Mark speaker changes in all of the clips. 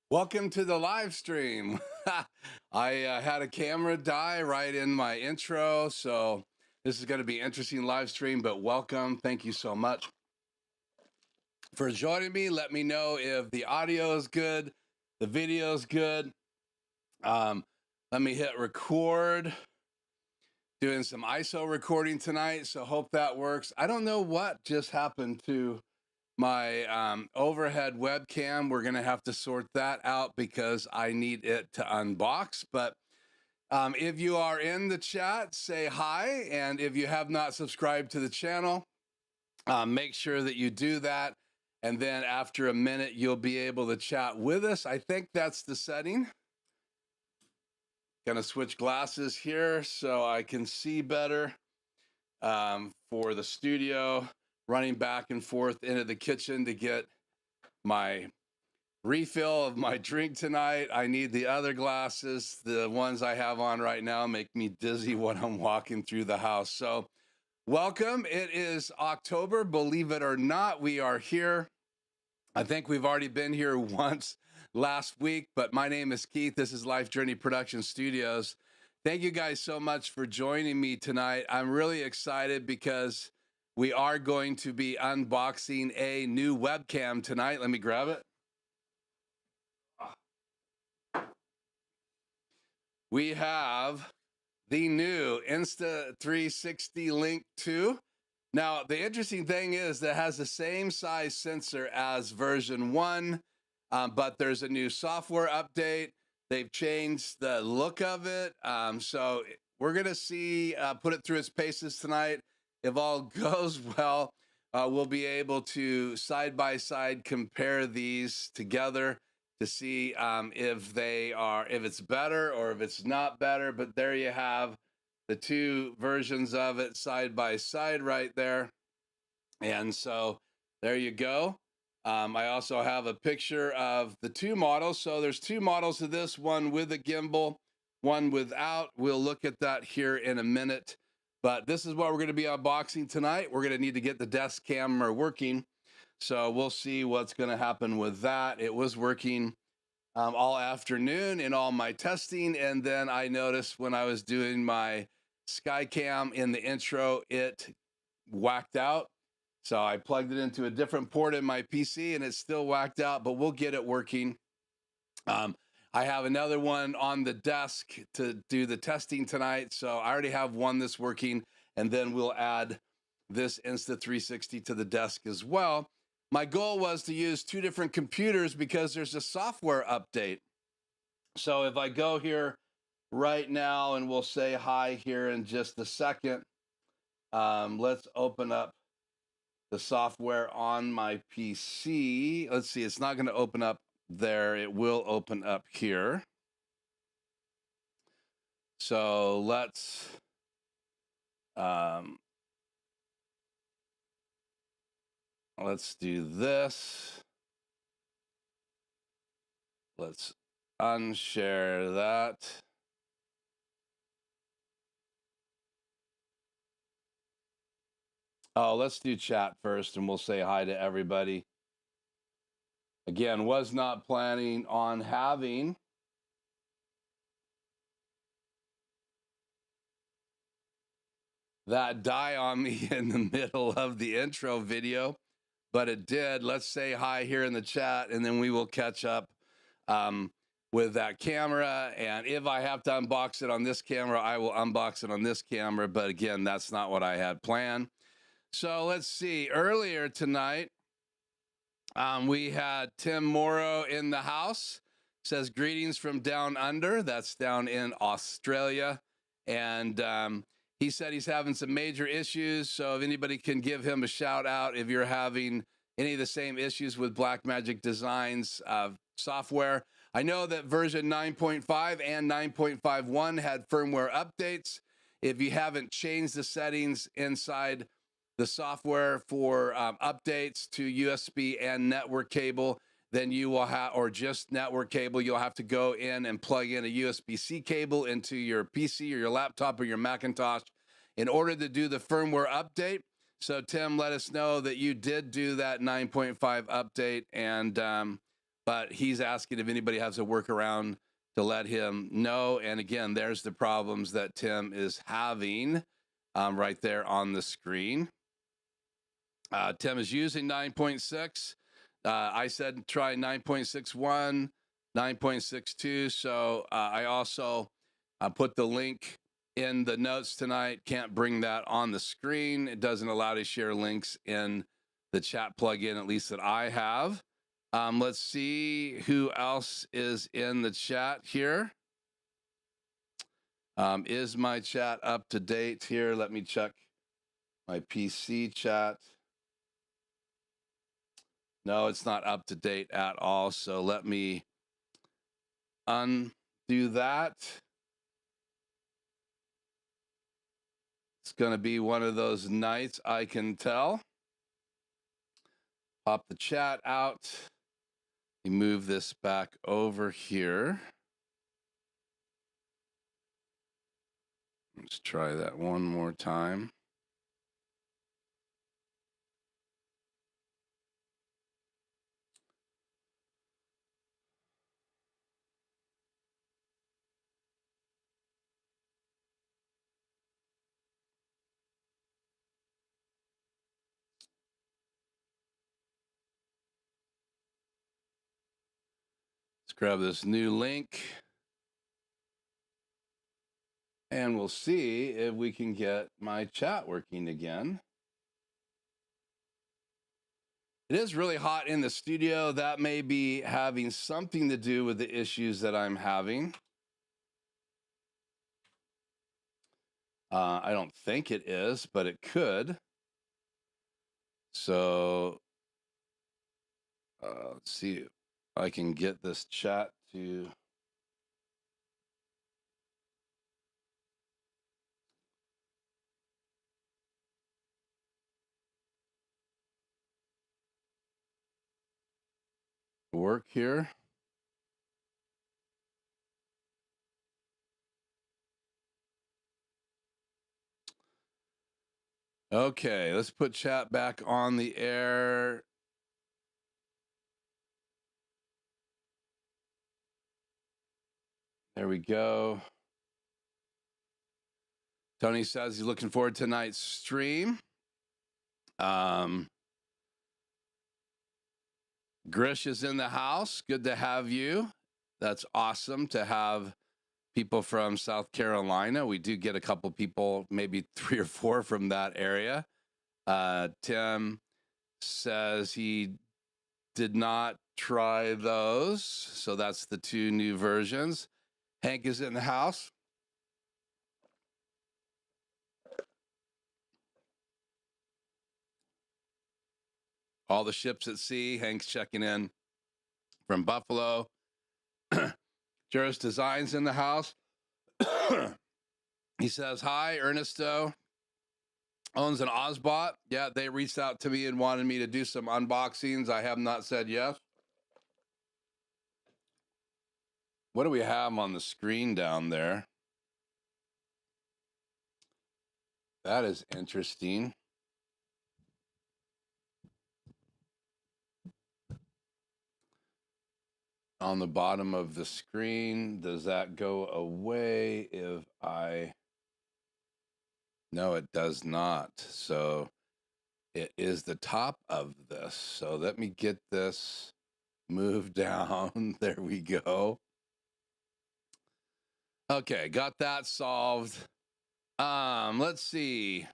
Speaker 1: Welcome to the live stream. I had a camera die right in my intro, so this is going to be an interesting live stream, but welcome. Thank you so much for joining me. Let me know if the audio is good, the video is good. Let me hit record. Doing some ISO recording tonight, so hope that works. I don't know what just happened to my overhead webcam. We're gonna have to sort that out because I need it to unbox. But if you are in the chat, say hi. And if you have not subscribed to the channel, make sure that you do that. And then after a minute, you'll be able to chat with us. I think that's the setting. Gonna switch glasses here so I can see better for the studio. Running back and forth into the kitchen to get my refill of my drink tonight. I need the other glasses. The ones I have on right now make me dizzy when I'm walking through the house. So welcome. It is October. Believe it or not, we are here. I think we've already been here once last week, but my name is Keith. This is Life Journey Production Studios. Thank you guys so much for joining me tonight. I'm really excited because we are going to be unboxing a new webcam tonight. Let me grab it. We have the new Insta360 Link 2. Now, the interesting thing is that it has the same size sensor as version 1, but there's a new software update. They've changed the look of it. So we're going to see, put it through its paces tonight. If all goes well, we'll be able to side-by-side compare these together to see if it's better or if it's not better. But there you have the two versions of it side by side right there. And so there you go. I also have a picture of the two models. So there's two models of this, one with a gimbal, one without. We'll look at that here in a minute. But this is what we're going to be unboxing tonight. We're going to need to get the desk camera working. So we'll see what's going to happen with that. It was working all afternoon in all my testing. And then I noticed when I was doing my Skycam in the intro, it whacked out. So I plugged it into a different port in my PC and it's still whacked out, but we'll get it working. I have another one on the desk to do the testing tonight. So I already have one that's working, and then we'll add this Insta360 to the desk as well. My goal was to use two different computers because there's a software update. So if I go here right now, and we'll say hi here in just a second, let's open up the software on my PC. Let's see, it's not going to open up there. It will open up here. So let's do this. Let's unshare that. Oh, let's do chat first and we'll say hi to everybody. Again, was not planning on having that die on me in the middle of the intro video, but it did. Let's say hi here in the chat and then we will catch up with that camera. And if I have to unbox it on this camera, I will unbox it on this camera. But again, that's not what I had planned. So let's see. Earlier tonight, we had Tim Morrow in the house. Says greetings from down under. That's down in Australia. And he said he's having some major issues. So if anybody can give him a shout out if you're having any of the same issues with Blackmagic Designs software. I know that version 9.5 and 9.51 had firmware updates. If you haven't changed the settings inside the software for updates to USB and network cable, then you will have, or just network cable, you'll have to go in and plug in a USB-C cable into your PC or your laptop or your Macintosh in order to do the firmware update. So Tim, let us know that you did do that 9.5 update, and but he's asking if anybody has a workaround to let him know. And again, there's the problems that Tim is having right there on the screen. Tim is using 9.6. I said try 9.61, 9.62. So I also put the link in the notes tonight. Can't bring that on the screen. It doesn't allow to share links in the chat plugin, at least that I have. Let's see who else is in the chat here. Is my chat up to date here? Let me check my PC chat. No, it's not up to date at all. So let me undo that. It's going to be one of those nights, I can tell. Pop the chat out. Let me move this back over here. Let's try that one more time. Let's grab this new link. And we'll see if we can get my chat working again. It is really hot in the studio. That may be having something to do with the issues that I'm having. I don't think it is, but it could. So let's see if I can get this chat to work here. Okay, let's put chat back on the air. There we go. Tony says he's looking forward to tonight's stream. Grish is in the house. Good to have you. That's awesome to have people from South Carolina. We do get a couple people, maybe 3 or 4 from that area. Tim says he did not try those. So that's the 2 new versions. Hank is in the house. All the ships at sea. Hank's checking in from Buffalo. Juris Designs in the house. He says, hi, Ernesto. Owns an Ozbot. Yeah, they reached out to me and wanted me to do some unboxings. I have not said yes. What do we have on the screen down there? That is interesting. On the bottom of the screen, does that go away if I... No, it does not. So it is the top of this. So let me get this moved down. There we go. Okay, got that solved. Let's see.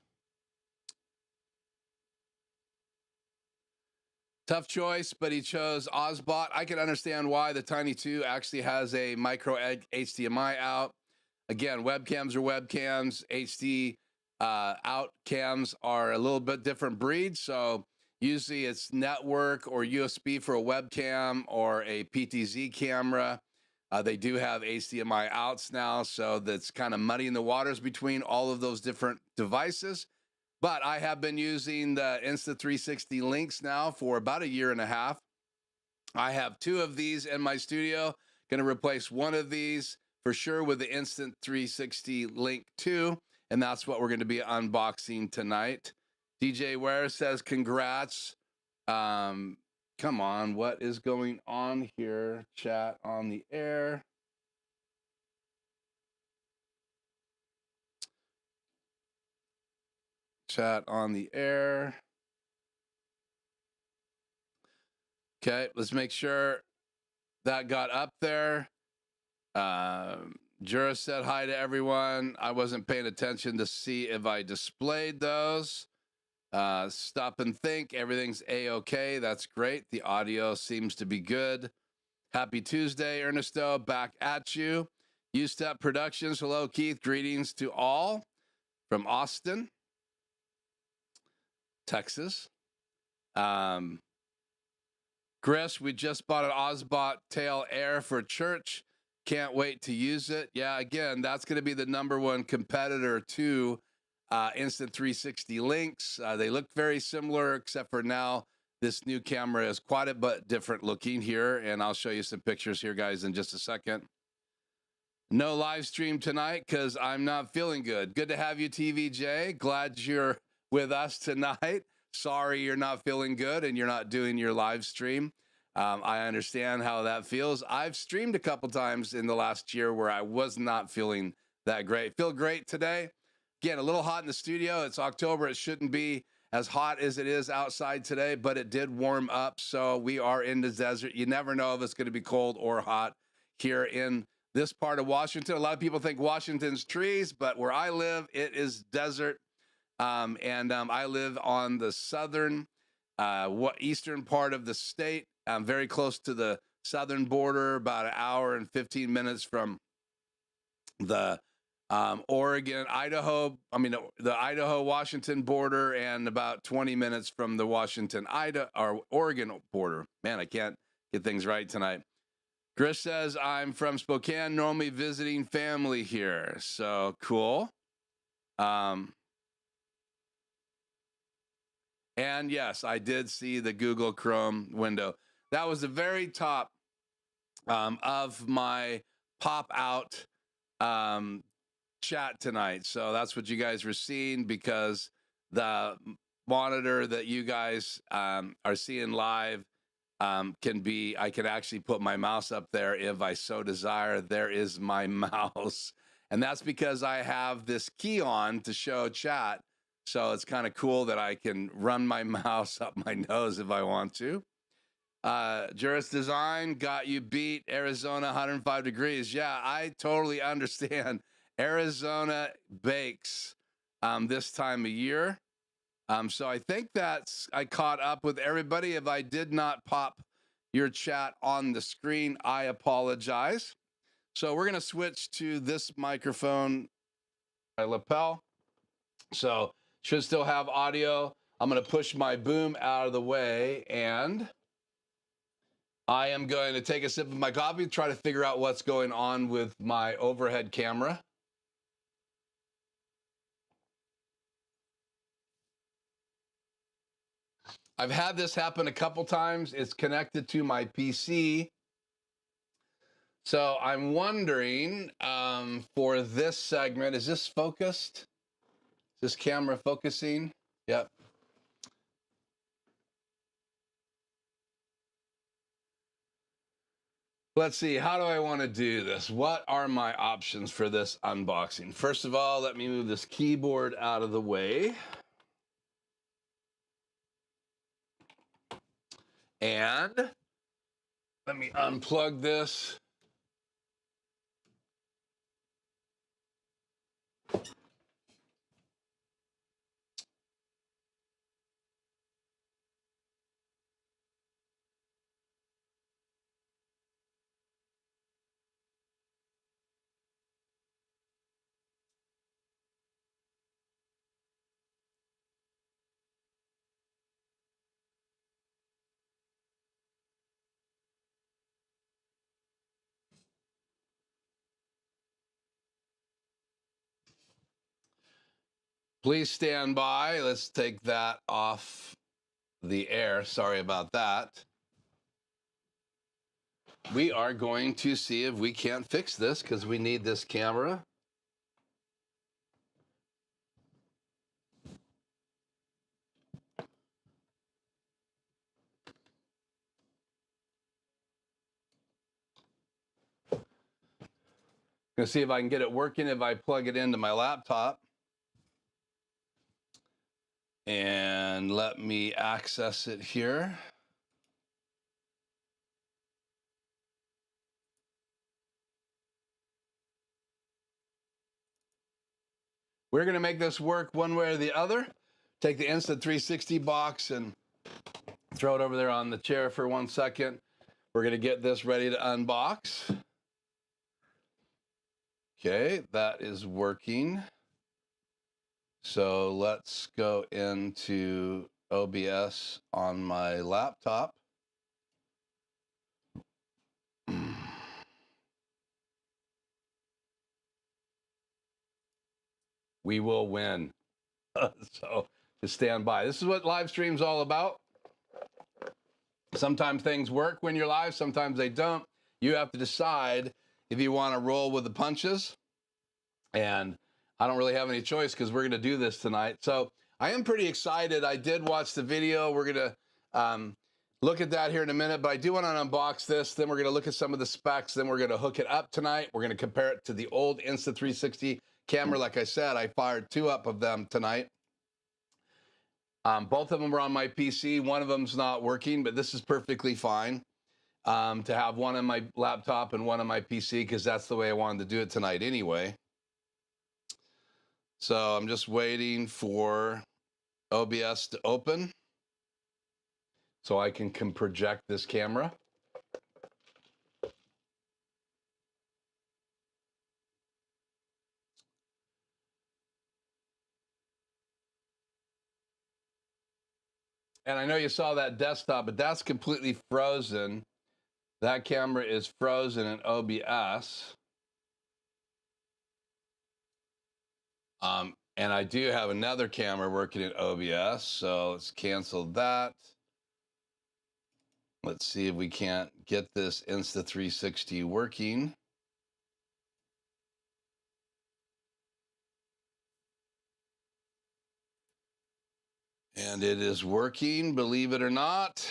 Speaker 1: Tough choice, but he chose Ozbot. I can understand why the Tiny 2 actually has a micro HDMI out. Again, webcams are webcams. HD out cams are a little bit different breed. So usually it's network or USB for a webcam or a PTZ camera. They do have HDMI outs now, so that's kind of muddying the waters between all of those different devices. But I have been using the Insta360 Links now for about 1.5 years. I have 2 of these in my studio. Going to replace one of these for sure with the Insta360 Link 2, and that's what we're going to be unboxing tonight. DJ Ware says, congrats. Come on, what is going on here? Chat on the air. Chat on the air. Okay, let's make sure that got up there. Jura said hi to everyone. I wasn't paying attention to see if I displayed those. Stop and think. Everything's A-okay. That's great. The audio seems to be good. Happy Tuesday, Ernesto. Back at you. U-Step Productions. Hello, Keith. Greetings to all from Austin, Texas. Chris, we just bought an Osbot Tail Air for church. Can't wait to use it. Yeah, again, that's going to be the #1 competitor to Insta360 Links. They look very similar, except for now this new camera is quite a bit different looking here, and I'll show you some pictures here, guys, in just a second. No live stream tonight because I'm not feeling good. Good to have you, TVJ. Glad you're with us tonight. Sorry you're not feeling good and you're not doing your live stream. I understand how that feels. I've streamed a couple times in the last year where I was not feeling that great. Feel great today. Again, a little hot in the studio. It's October. It shouldn't be as hot as it is outside today, but it did warm up. So we are in the desert. You never know if it's going to be cold or hot here in this part of Washington. A lot of people think Washington's trees, but where I live, it is desert. I live on the southern, eastern part of the state. I'm very close to the southern border, about an hour and 15 minutes from the the Idaho-Washington border, and about 20 minutes from the Oregon border. Man, I can't get things right tonight. Chris says, I'm from Spokane, normally visiting family here. So cool. And yes, I did see the Google Chrome window. That was the very top of my pop-out chat tonight. So that's what you guys were seeing, because the monitor that you guys are seeing live I can actually put my mouse up there if I so desire. There is my mouse. And that's because I have this key on to show chat. So it's kind of cool that I can run my mouse up my nose if I want to. Juris Design got you beat. Arizona, 105 degrees. Yeah, I totally understand. Arizona bakes this time of year. So I think I caught up with everybody. If I did not pop your chat on the screen, I apologize. So we're going to switch to this microphone, my lapel. So should still have audio. I'm going to push my boom out of the way, and I am going to take a sip of my coffee, try to figure out what's going on with my overhead camera. I've had this happen a couple times. It's connected to my PC. So I'm wondering, for this segment, is this focused? Is this camera focusing? Yep. Let's see, how do I want to do this? What are my options for this unboxing? First of all, let me move this keyboard out of the way. And let me unplug this. Please stand by. Let's take that off the air. Sorry about that. We are going to see if we can't fix this because we need this camera. Gonna see if I can get it working if I plug it into my laptop. And let me access it here. We're gonna make this work one way or the other. Take the Insta360 box and throw it over there on the chair for 1 second. We're gonna get this ready to unbox. Okay, that is working. So let's go into OBS on my laptop. We will win. So just stand by. This is what live stream's all about. Sometimes things work when you're live, sometimes they don't. You have to decide if you want to roll with the punches. And I don't really have any choice because we're going to do this tonight. So I am pretty excited. I did watch the video. We're going to look at that here in a minute, but I do want to unbox this. Then we're going to look at some of the specs. Then we're going to hook it up tonight. We're going to compare it to the old Insta360 camera. Like I said, I fired 2 up of them tonight. Both of them are on my PC. One of them's not working, but this is perfectly fine to have one on my laptop and one on my PC because that's the way I wanted to do it tonight anyway. So I'm just waiting for OBS to open so I can project this camera. And I know you saw that desktop, but that's completely frozen. That camera is frozen in OBS. And I do have another camera working in OBS, so let's cancel that. Let's see if we can't get this Insta360 working. And it is working, believe it or not.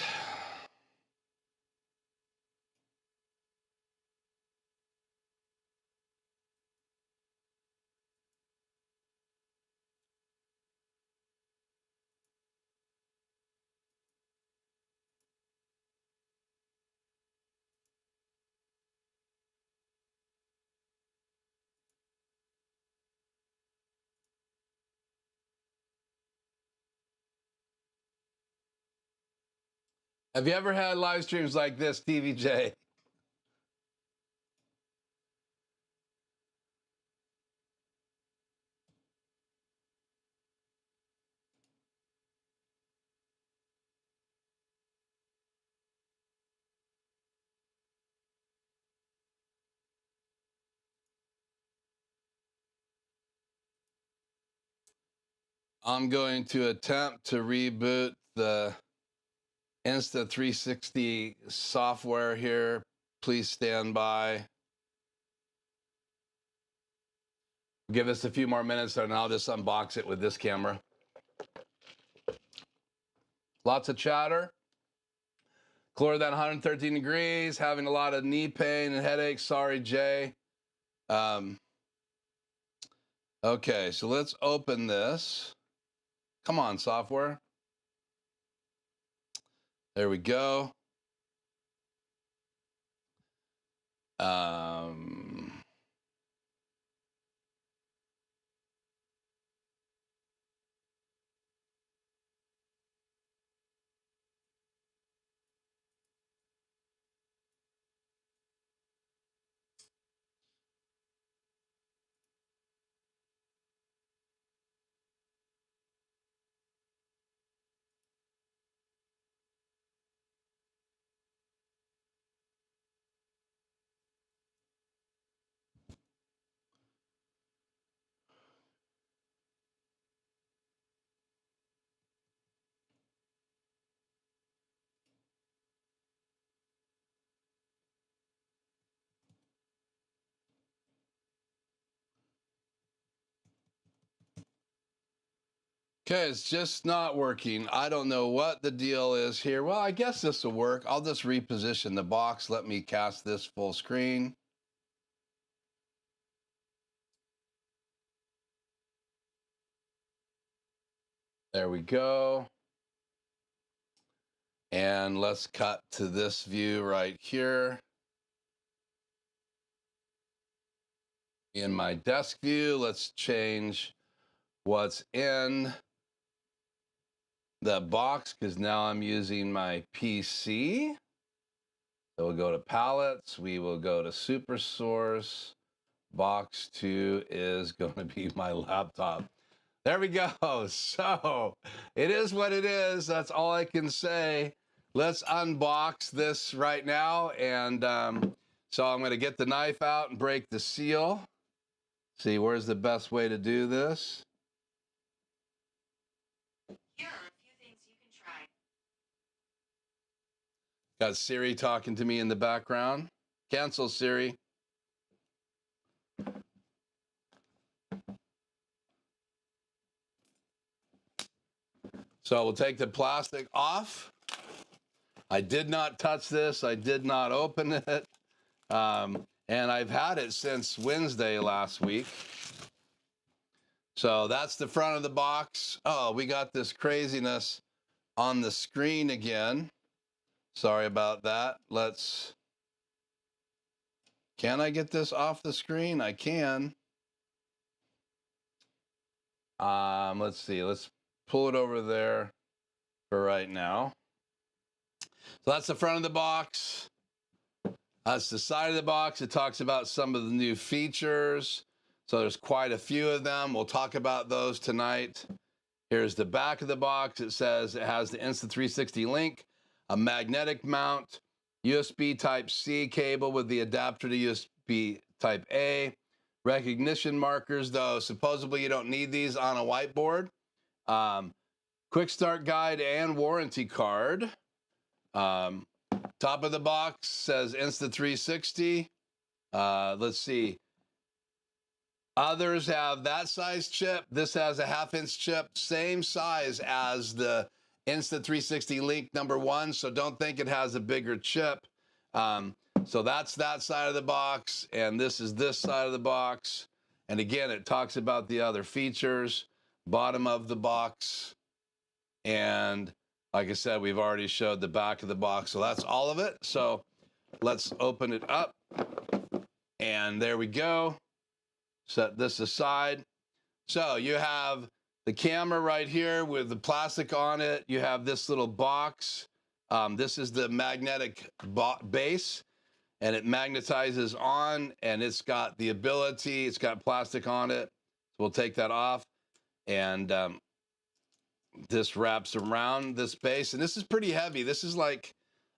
Speaker 1: Have you ever had live streams like this, TVJ? I'm going to attempt to reboot the Insta360 software here. Please stand by. Give us a few more minutes and I'll just unbox it with this camera. Lots of chatter. Cooler than 113 degrees, having a lot of knee pain and headaches. Sorry, Jay. Okay, so let's open this. Come on, software. There we go. Okay, it's just not working. I don't know what the deal is here. Well, I guess this will work. I'll just reposition the box. Let me cast this full screen. There we go. And let's cut to this view right here. In my desk view, let's change what's in the box because now I'm using my PC. So we'll go to palettes. We will go to super source. Box 2 is going to be my laptop. There we go. So it is what it is. That's all I can say. Let's unbox this right now. And so I'm going to get the knife out and break the seal. See, where's the best way to do this? Here are a few things you can try. Got Siri talking to me in the background. Cancel, Siri. So we'll take the plastic off. I did not touch this. I did not open it. And I've had it since Wednesday last week. So that's the front of the box. Oh, we got this craziness on the screen again. Sorry about that. Can I get this off the screen? I can. Let's see. Let's pull it over there for right now. So that's the front of the box. That's the side of the box. It talks about some of the new features. So there's quite a few of them. We'll talk about those tonight. Here's the back of the box. It says it has the Insta360 Link, a magnetic mount, USB Type-C cable with the adapter to USB Type-A. Recognition markers, though, supposedly you don't need these on a whiteboard. Quick start guide and warranty card. Top of the box says Insta360. Let's see. Others have that size chip. This has a 1/2-inch chip, same size as the Insta360 Link #1. So don't think it has a bigger chip. So that's that side of the box, and this is this side of the box. And again, it talks about the other features, bottom of the box. And like I said, we've already showed the back of the box. So that's all of it. So let's open it up. And there we go. Set this aside. So you have the camera right here with the plastic on it. You have this little box. This is the magnetic base, and it magnetizes on, and it's got the ability, it's got plastic on it. So we'll take that off, and this wraps around this base, and this is pretty heavy. This is like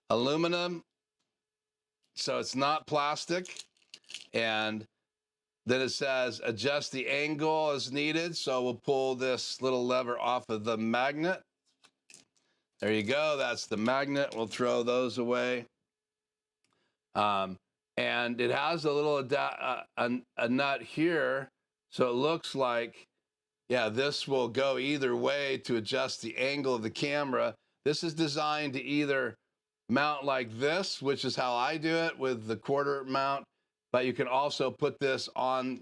Speaker 1: aluminum, so it's not plastic. And then it says adjust the angle as needed. So we'll pull this little lever off of the magnet. There you go. That's the magnet. We'll throw those away. And it has a little a nut here. So it looks like, yeah, this will go either way to adjust the angle of the camera. This is designed to either mount like this, which is how I do it with the quarter mount, but you can also put this on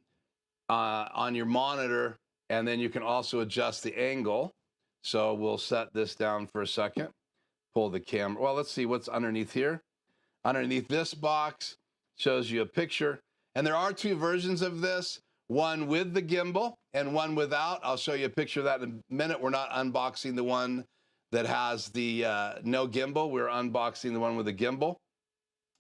Speaker 1: your monitor, and then you can also adjust the angle. So we'll set this down for a second, pull the camera. Well, let's see what's underneath here. Underneath this box shows you a picture, and there are two versions of this, one with the gimbal and one without. I'll show you a picture of that in a minute. We're not unboxing the one that has the no gimbal. We're unboxing the one with the gimbal.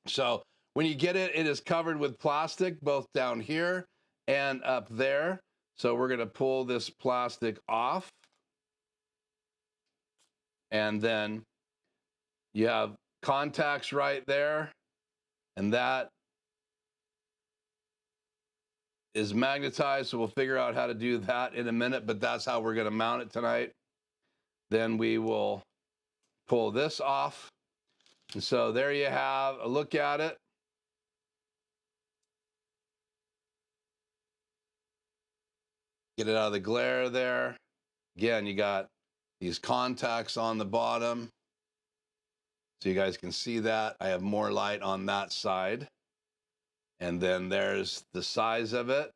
Speaker 1: So when you get it, it is covered with plastic, both down here and up there. So we're gonna pull this plastic off. And then you have contacts right there. And that is magnetized, so we'll figure out how to do that in a minute, but that's how we're gonna mount it tonight. Then we will pull this off. And so there you have a look at it. Get it out of the glare there. Again, you got these contacts on the bottom. So you guys can see that. I have more light on that side. And then there's the size of it.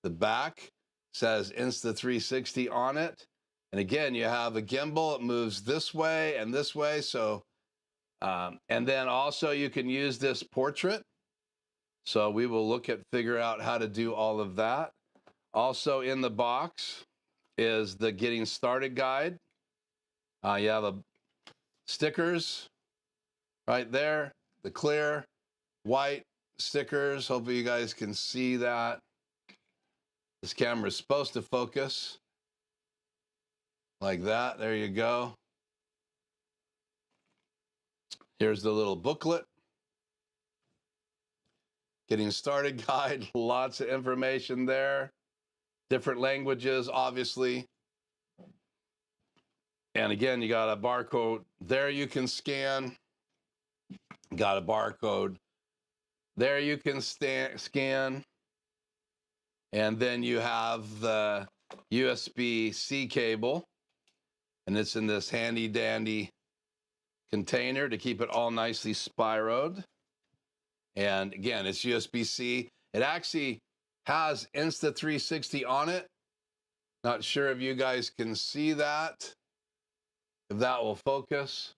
Speaker 1: The back says Insta360 on it. And again, you have a gimbal, it moves this way and this way. So, and then also you can use this portrait. So we will figure out how to do all of that. Also in the box is the getting started guide. You have the stickers right there, the clear white stickers. Hopefully you guys can see that. This camera is supposed to focus like that. There you go. Here's the little booklet. Getting started guide, lots of information there. Different languages, obviously. And again, you got a barcode there you can scan. Got a barcode there you can scan. And then you have the USB-C cable. And it's in this handy dandy container to keep it all nicely spiroed. And again, it's USB-C. It actually has Insta360 on it. Not sure if you guys can see that, if that will focus.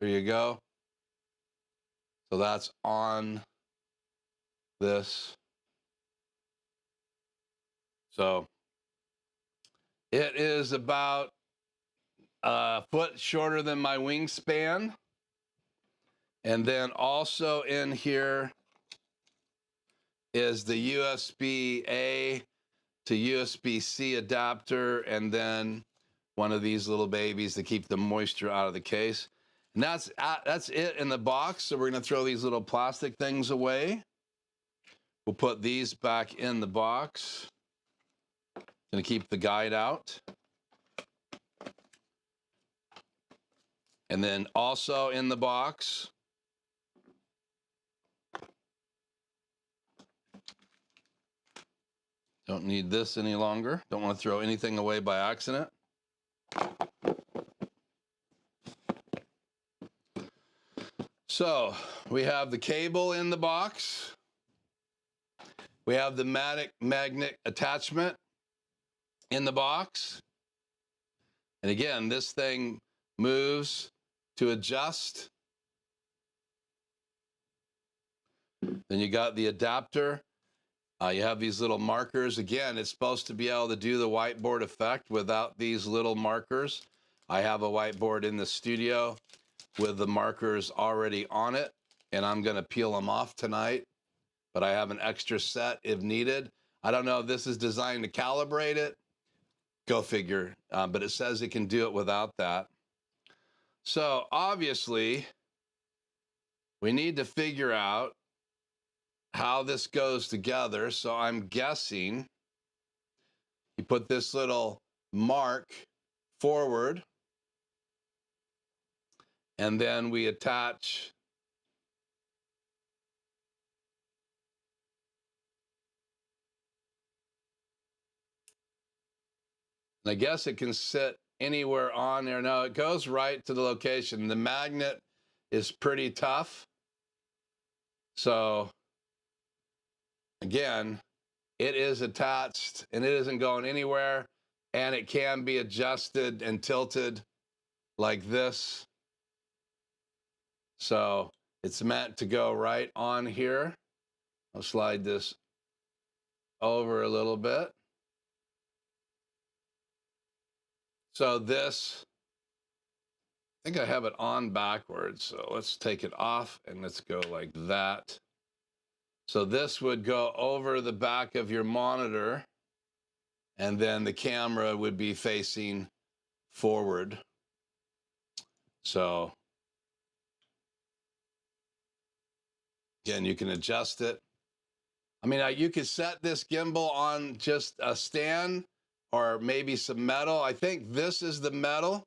Speaker 1: There you go. So that's on this. So it is about a foot shorter than my wingspan. And then also in here is the USB-A to USB-C adapter, and then one of these little babies to keep the moisture out of the case. And that's it in the box. So we're gonna throw these little plastic things away. We'll put these back in the box. Gonna keep the guide out. And then also in the box, don't need this any longer. Don't want to throw anything away by accident. So we have the cable in the box. We have the magnet attachment in the box. And again, this thing moves to adjust. Then you got the adapter. You have these little markers. Again, it's supposed to be able to do the whiteboard effect without these little markers. I have a whiteboard in the studio with the markers already on it, and I'm gonna peel them off tonight, but I have an extra set if needed. I don't know if this is designed to calibrate it. Go figure, but it says it can do it without that. So obviously, we need to figure out how this goes together. So I'm guessing you put this little mark forward, and then we attach and I guess it can sit anywhere on there. No, it goes right to the location. The magnet is pretty tough. So again, it is attached and it isn't going anywhere, and it can be adjusted and tilted like this. So it's meant to go right on here. I'll slide this over a little bit. So this, I think I have it on backwards. So let's take it off and let's go like that. So this would go over the back of your monitor, and then the camera would be facing forward. So again, you can adjust it. I mean, you could set this gimbal on just a stand or maybe some metal. I think this is the metal.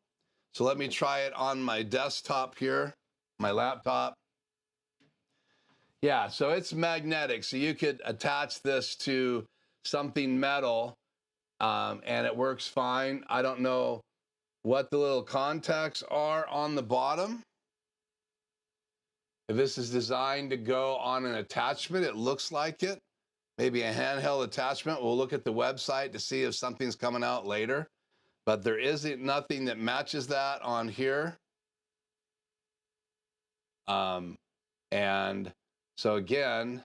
Speaker 1: So let me try it on my desktop here, my laptop. Yeah, so it's magnetic. So you could attach this to something metal and it works fine. I don't know what the little contacts are on the bottom. If this is designed to go on an attachment, it looks like it. maybe a handheld attachment. We'll look at the website to see if something's coming out later, but there isn't nothing that matches that on here. And so again,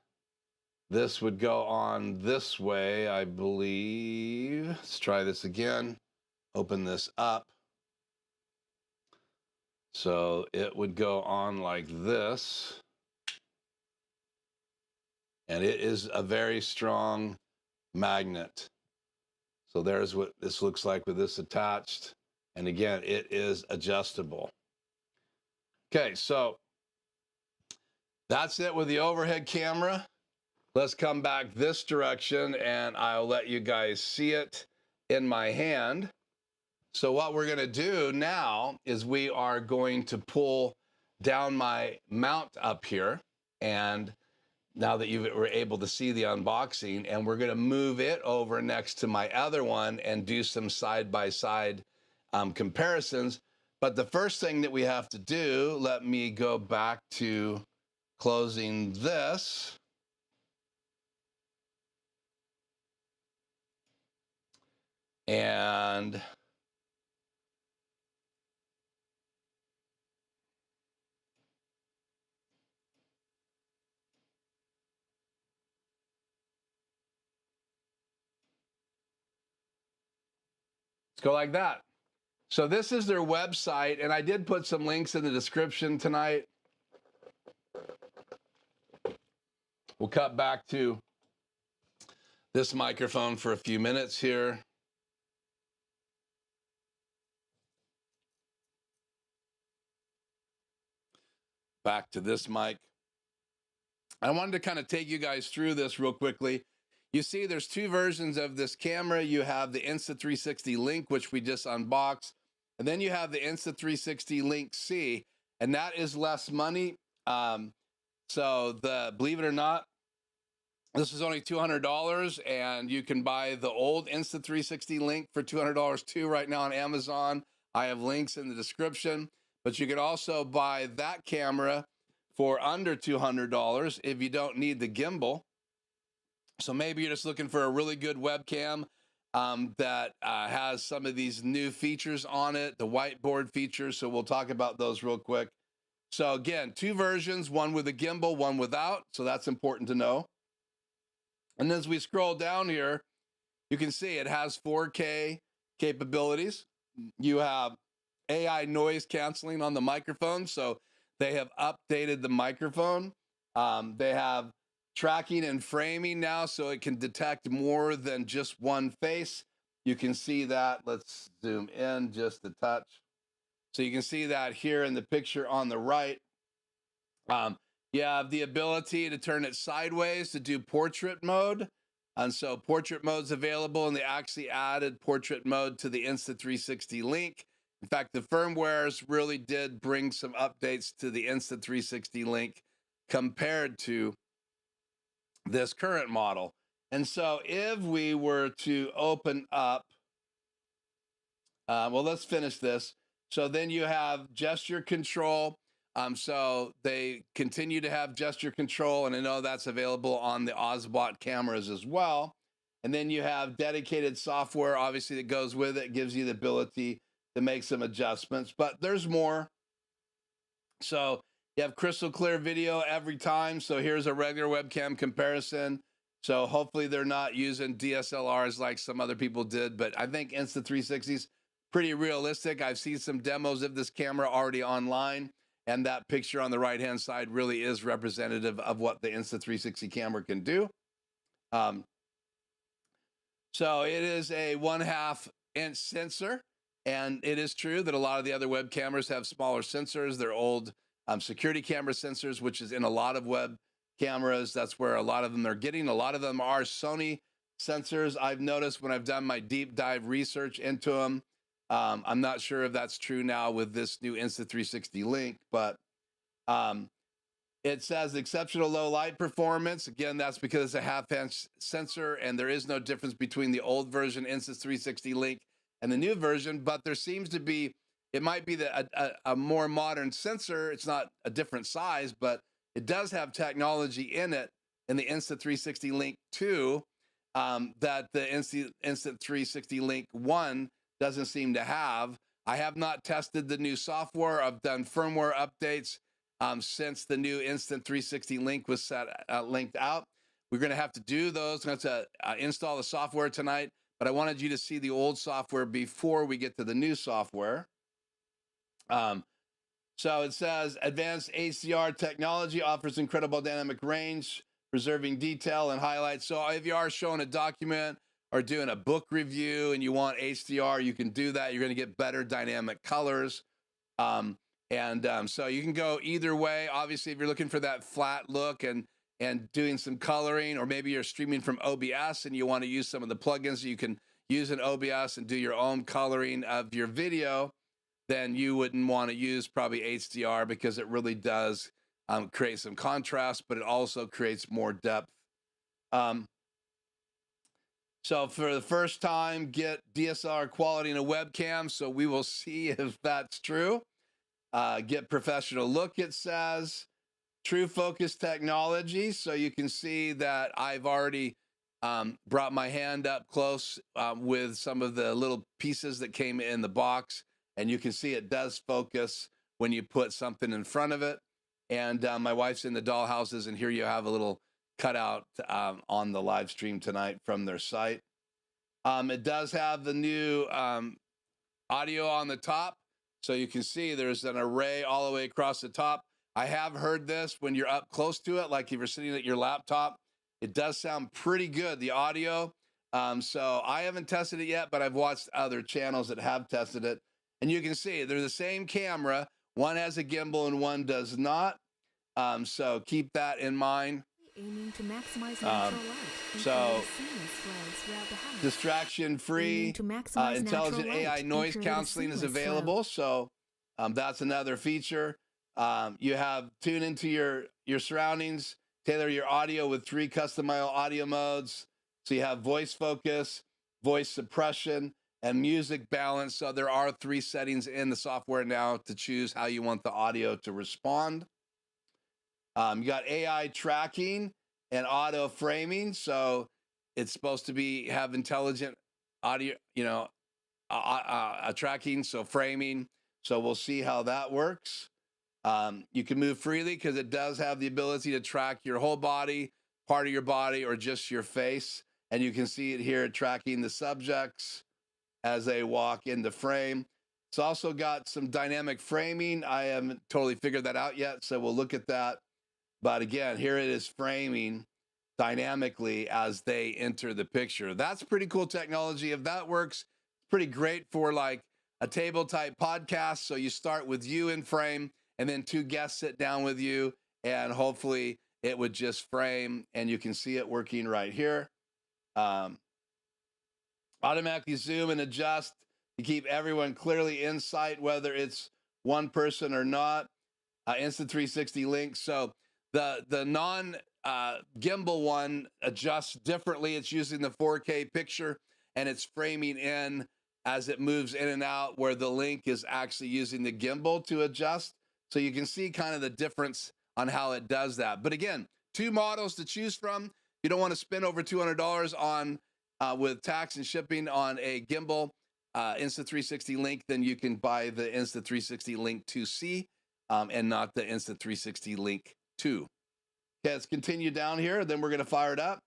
Speaker 1: this would go on this way, I believe. Let's try this again. Open this up. So it would go on like this. And it is a very strong magnet. So there's what this looks like with this attached. And again, it is adjustable. Okay, so that's it with the overhead camera. Let's come back this direction and I'll let you guys see it in my hand. So what we're gonna do now is we are going to pull down my mount up here. And now that you were able to see the unboxing, and we're gonna move it over next to my other one and do some side-by-side comparisons. But the first thing that we have to do, let me go back to closing this. And let's go like that. So this is their website, and I did put some links in the description tonight. We'll cut back to this microphone for a few minutes here. Back to this mic. I wanted to kind of take you guys through this real quickly. You see there's two versions of this camera. You have the Insta360 Link, which we just unboxed, and then you have the Insta360 Link C, and that is less money. So believe it or not, this is only $200, and you can buy the old Insta360 Link for $200 too right now on Amazon. I have links in the description, but you can also buy that camera for under $200 if you don't need the gimbal. So maybe you're just looking for a really good webcam that has some of these new features on it, the whiteboard features. So we'll talk about those real quick. So again, two versions, one with a gimbal, one without. So that's important to know. And as we scroll down here, you can see it has 4K capabilities. You have AI noise canceling on the microphone. So they have updated the microphone. They have tracking and framing now, so it can detect more than just one face. You can see that. Let's zoom in just a touch. So you can see that here in the picture on the right. You have the ability to turn it sideways to do portrait mode. And so portrait mode's available, and they actually added portrait mode to the Insta360 Link. In fact, the firmwares really did bring some updates to the Insta360 Link compared to this current model. And so if we were to open up, well, let's finish this. So then you have gesture control. So they continue to have gesture control, and I know that's available on the Osbot cameras as well. And then you have dedicated software, obviously, that goes with it, gives you the ability to make some adjustments, but there's more. So you have crystal clear video every time. So here's a regular webcam comparison. So hopefully they're not using DSLRs like some other people did, but I think Insta360 is pretty realistic. I've seen some demos of this camera already online, and that picture on the right-hand side really is representative of what the Insta360 camera can do. So it is a 1/2 inch sensor, and it is true that a lot of the other web cameras have smaller sensors. They're old security camera sensors, which is in a lot of web cameras. That's where a lot of them are getting. A lot of them are Sony sensors. I've noticed when I've done my deep dive research into them. I'm not sure if that's true now with this new Insta360 Link, but it says exceptional low light performance. Again, that's because it's a 1/2 inch sensor, and there is no difference between the old version Insta360 Link and the new version, but there seems to be, it might be a more modern sensor. It's not a different size, but it does have technology in it in the Insta360 Link 2 that the Insta360 Link 1 doesn't seem to have. I have not tested the new software. I've done firmware updates since the new Insta360 Link was linked out. We're going to have to do those. I'm going to install the software tonight, but I wanted you to see the old software before we get to the new software. So it says, advanced HDR technology offers incredible dynamic range, preserving detail and highlights. So if you are showing a document or doing a book review and you want HDR, you can do that. You're going to get better dynamic colors. So you can go either way. Obviously, if you're looking for that flat look and doing some coloring, or maybe you're streaming from OBS and you want to use some of the plugins, you can use an OBS and do your own coloring of your video, then you wouldn't want to use probably HDR because it really does create some contrast, but it also creates more depth. So for the first time, get DSLR quality in a webcam. So we will see if that's true. Get professional look, it says. True focus technology. So you can see that I've already brought my hand up close with some of the little pieces that came in the box. And you can see it does focus when you put something in front of it. And my wife's in the dollhouses, and here you have a little cutout on the live stream tonight from their site. It does have the new audio on the top. So you can see there's an array all the way across the top. I have heard this when you're up close to it, like if you're sitting at your laptop, it does sound pretty good, the audio. So I haven't tested it yet, but I've watched other channels that have tested it. And you can see they're the same camera. One has a gimbal and one does not. So keep that in mind.
Speaker 2: Aiming to maximize natural light.
Speaker 1: So distraction-free, intelligent AI noise counseling is available. So that's another feature. You have tune into your surroundings, tailor your audio with 3 customizable audio modes. So you have voice focus, voice suppression, and music balance. So there are 3 settings in the software now to choose how you want the audio to respond. You got AI tracking and auto framing. So it's supposed to have intelligent audio, tracking, so framing. So we'll see how that works. You can move freely because it does have the ability to track your whole body, part of your body, or just your face. And you can see it here tracking the subjects as they walk in the frame. It's also got some dynamic framing. I haven't totally figured that out yet, so we'll look at that. But again, here it is framing dynamically as they enter the picture. That's pretty cool technology. If that works, it's pretty great for like a table type podcast. So you start with you in frame, and then 2 guests sit down with you, and hopefully it would just frame, and you can see it working right here. Automatically zoom and adjust to keep everyone clearly in sight, whether it's one person or not. Insta360 Link. So the non gimbal one adjusts differently. It's using the 4K picture, and it's framing in as it moves in and out, where the Link is actually using the gimbal to adjust. So you can see kind of the difference on how it does that. But again, 2 models to choose from. You don't want to spend over $200 on with tax and shipping on a gimbal Insta360 Link, then you can buy the Insta360 Link 2C and not the Insta360 Link 2. Okay, let's continue down here. Then we're going to fire it up.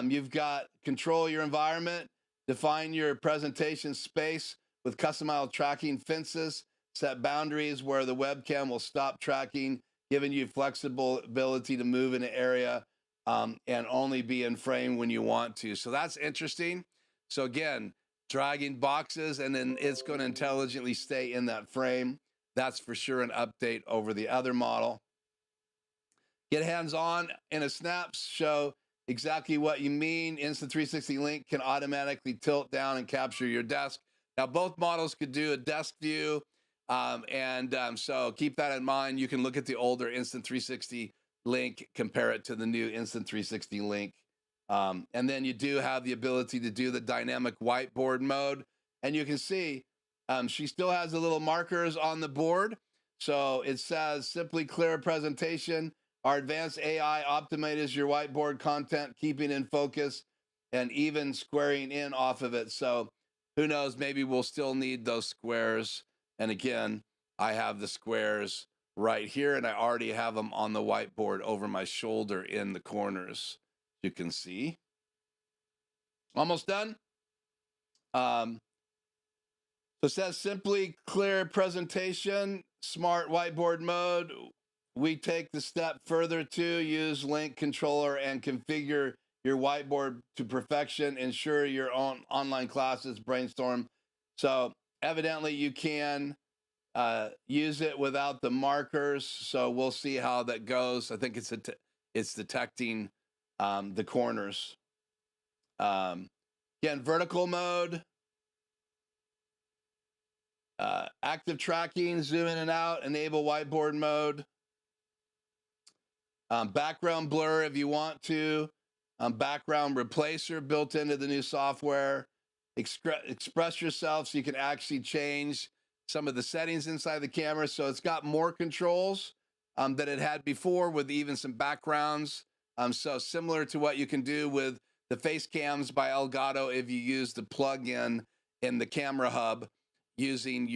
Speaker 1: You've got control your environment, define your presentation space with customized tracking fences, set boundaries where the webcam will stop tracking, giving you flexible ability to move in an area and only be in frame when you want to. So that's interesting. So again, dragging boxes, and then it's going to intelligently stay in that frame. That's for sure an update over the other model. Get hands-on in a snap, show exactly what you mean. Insta360 Link can automatically tilt down and capture your desk. Now, both models could do a desk view, so keep that in mind. You can look at the older Insta360 Link, compare it to the new Insta360 Link. And then you do have the ability to do the dynamic whiteboard mode. And you can see she still has the little markers on the board. So it says simply clear presentation Our advanced AI optimizes your whiteboard content, keeping in focus and even squaring in off of it. So who knows, maybe we'll still need those squares. And again, I have the squares right here, and I already have them on the whiteboard over my shoulder in the corners. You can see. Almost done. So it says simply clear presentation, smart whiteboard mode. We take the step further to use link controller and configure your whiteboard to perfection. Ensure your own online classes brainstorm. So evidently you can use it without the markers. So we'll see how that goes. I think it's detecting the corners. Again, vertical mode. Active tracking, zoom in and out, enable whiteboard mode. Background blur if you want to. Background replacer built into the new software. Express yourself so you can actually change some of the settings inside the camera. So it's got more controls than it had before, with even some backgrounds. So similar to what you can do with the face cams by Elgato if you use the plug-in in the camera hub using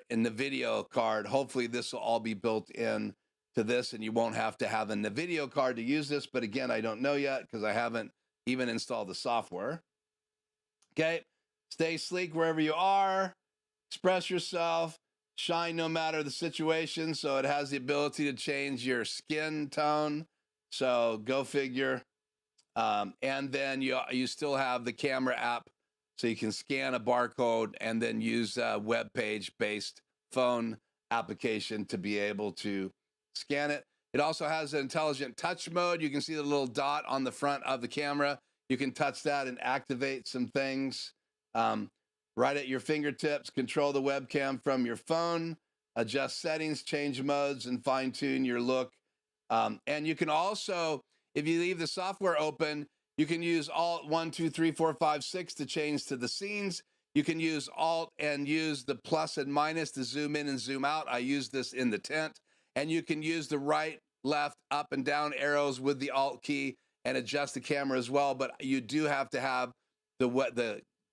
Speaker 1: in the video card. Hopefully this will all be built in to this, and you won't have to have a video card to use this. But again, I don't know yet because I haven't even installed the software. Okay, stay sleek wherever you are. Express yourself. Shine no matter the situation. So it has the ability to change your skin tone. So go figure. And then you still have the camera app, so you can scan a barcode and then use a web page based phone application to be able to scan it. It also has an intelligent touch mode. You can see the little dot on the front of the camera. You can touch that and activate some things right at your fingertips. Control the webcam from your phone, adjust settings, change modes, and fine tune your look. And you can also, if you leave the software open, you can use Alt 1, 2, 3, 4, 5, 6 to change to the scenes. You can use Alt and use the plus and minus to zoom in and zoom out. I use this in the tent. And you can use the right, left, up, and down arrows with the Alt key and adjust the camera as well. But you do have to have the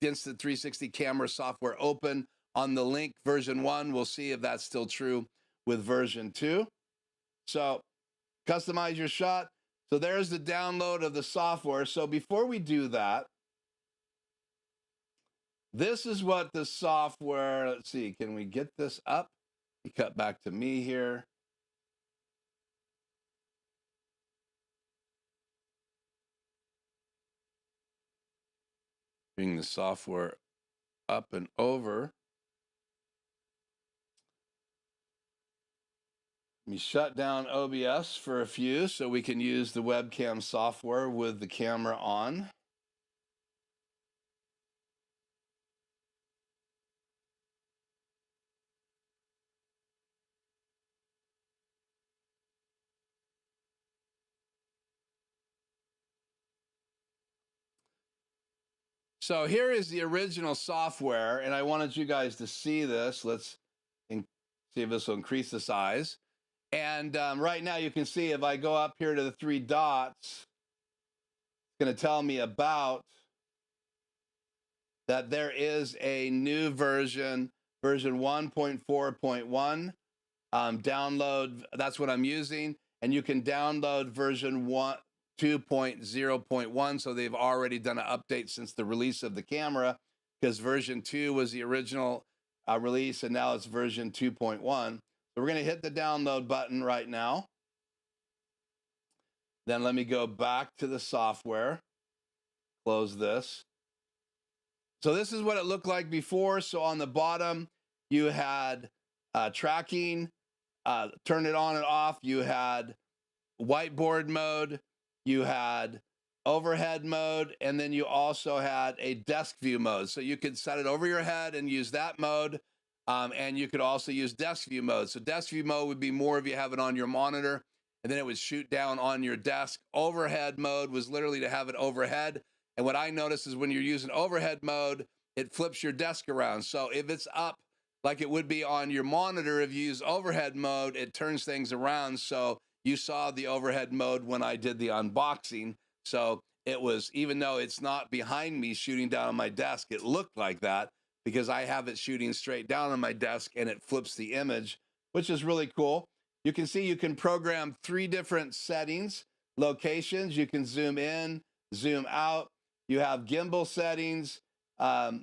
Speaker 1: Insta360 camera software open on the Link version 1. We'll see if that's still true with version 2. So customize your shot. So there's the download of the software. So before we do that, this is what the software, let's see, can we get this up? You cut back to me here. Bring the software up and over. Let me shut down OBS for a few so we can use the webcam software with the camera on. So here is the original software, and I wanted you guys to see this. Let's see if this will increase the size. And right now you can see if I go up here to the 3 dots, it's going to tell me about that there is a new version 1.4.1. Download, that's what I'm using. And you can download version 2.0.1. So they've already done an update since the release of the camera, because version 2 was the original release, and now it's version 2.1. So we're going to hit the download button right now. Then let me go back to the software, close this. So this is what it looked like before. So on the bottom, you had tracking, turn it on and off. You had whiteboard mode, you had overhead mode, and then you also had a desk view mode. So you could set it over your head and use that mode. And you could also use desk view mode. So desk view mode would be more if you have it on your monitor, and then it would shoot down on your desk. Overhead mode was literally to have it overhead. And what I noticed is when you're using overhead mode, it flips your desk around. So if it's up like it would be on your monitor, if you use overhead mode, it turns things around. So You saw the overhead mode when I did the unboxing. So it was, even though it's not behind me shooting down on my desk, it looked like that because I have it shooting straight down on my desk and it flips the image, which is really cool. You can see you can program 3 different settings, locations. You can zoom in, zoom out. You have gimbal settings.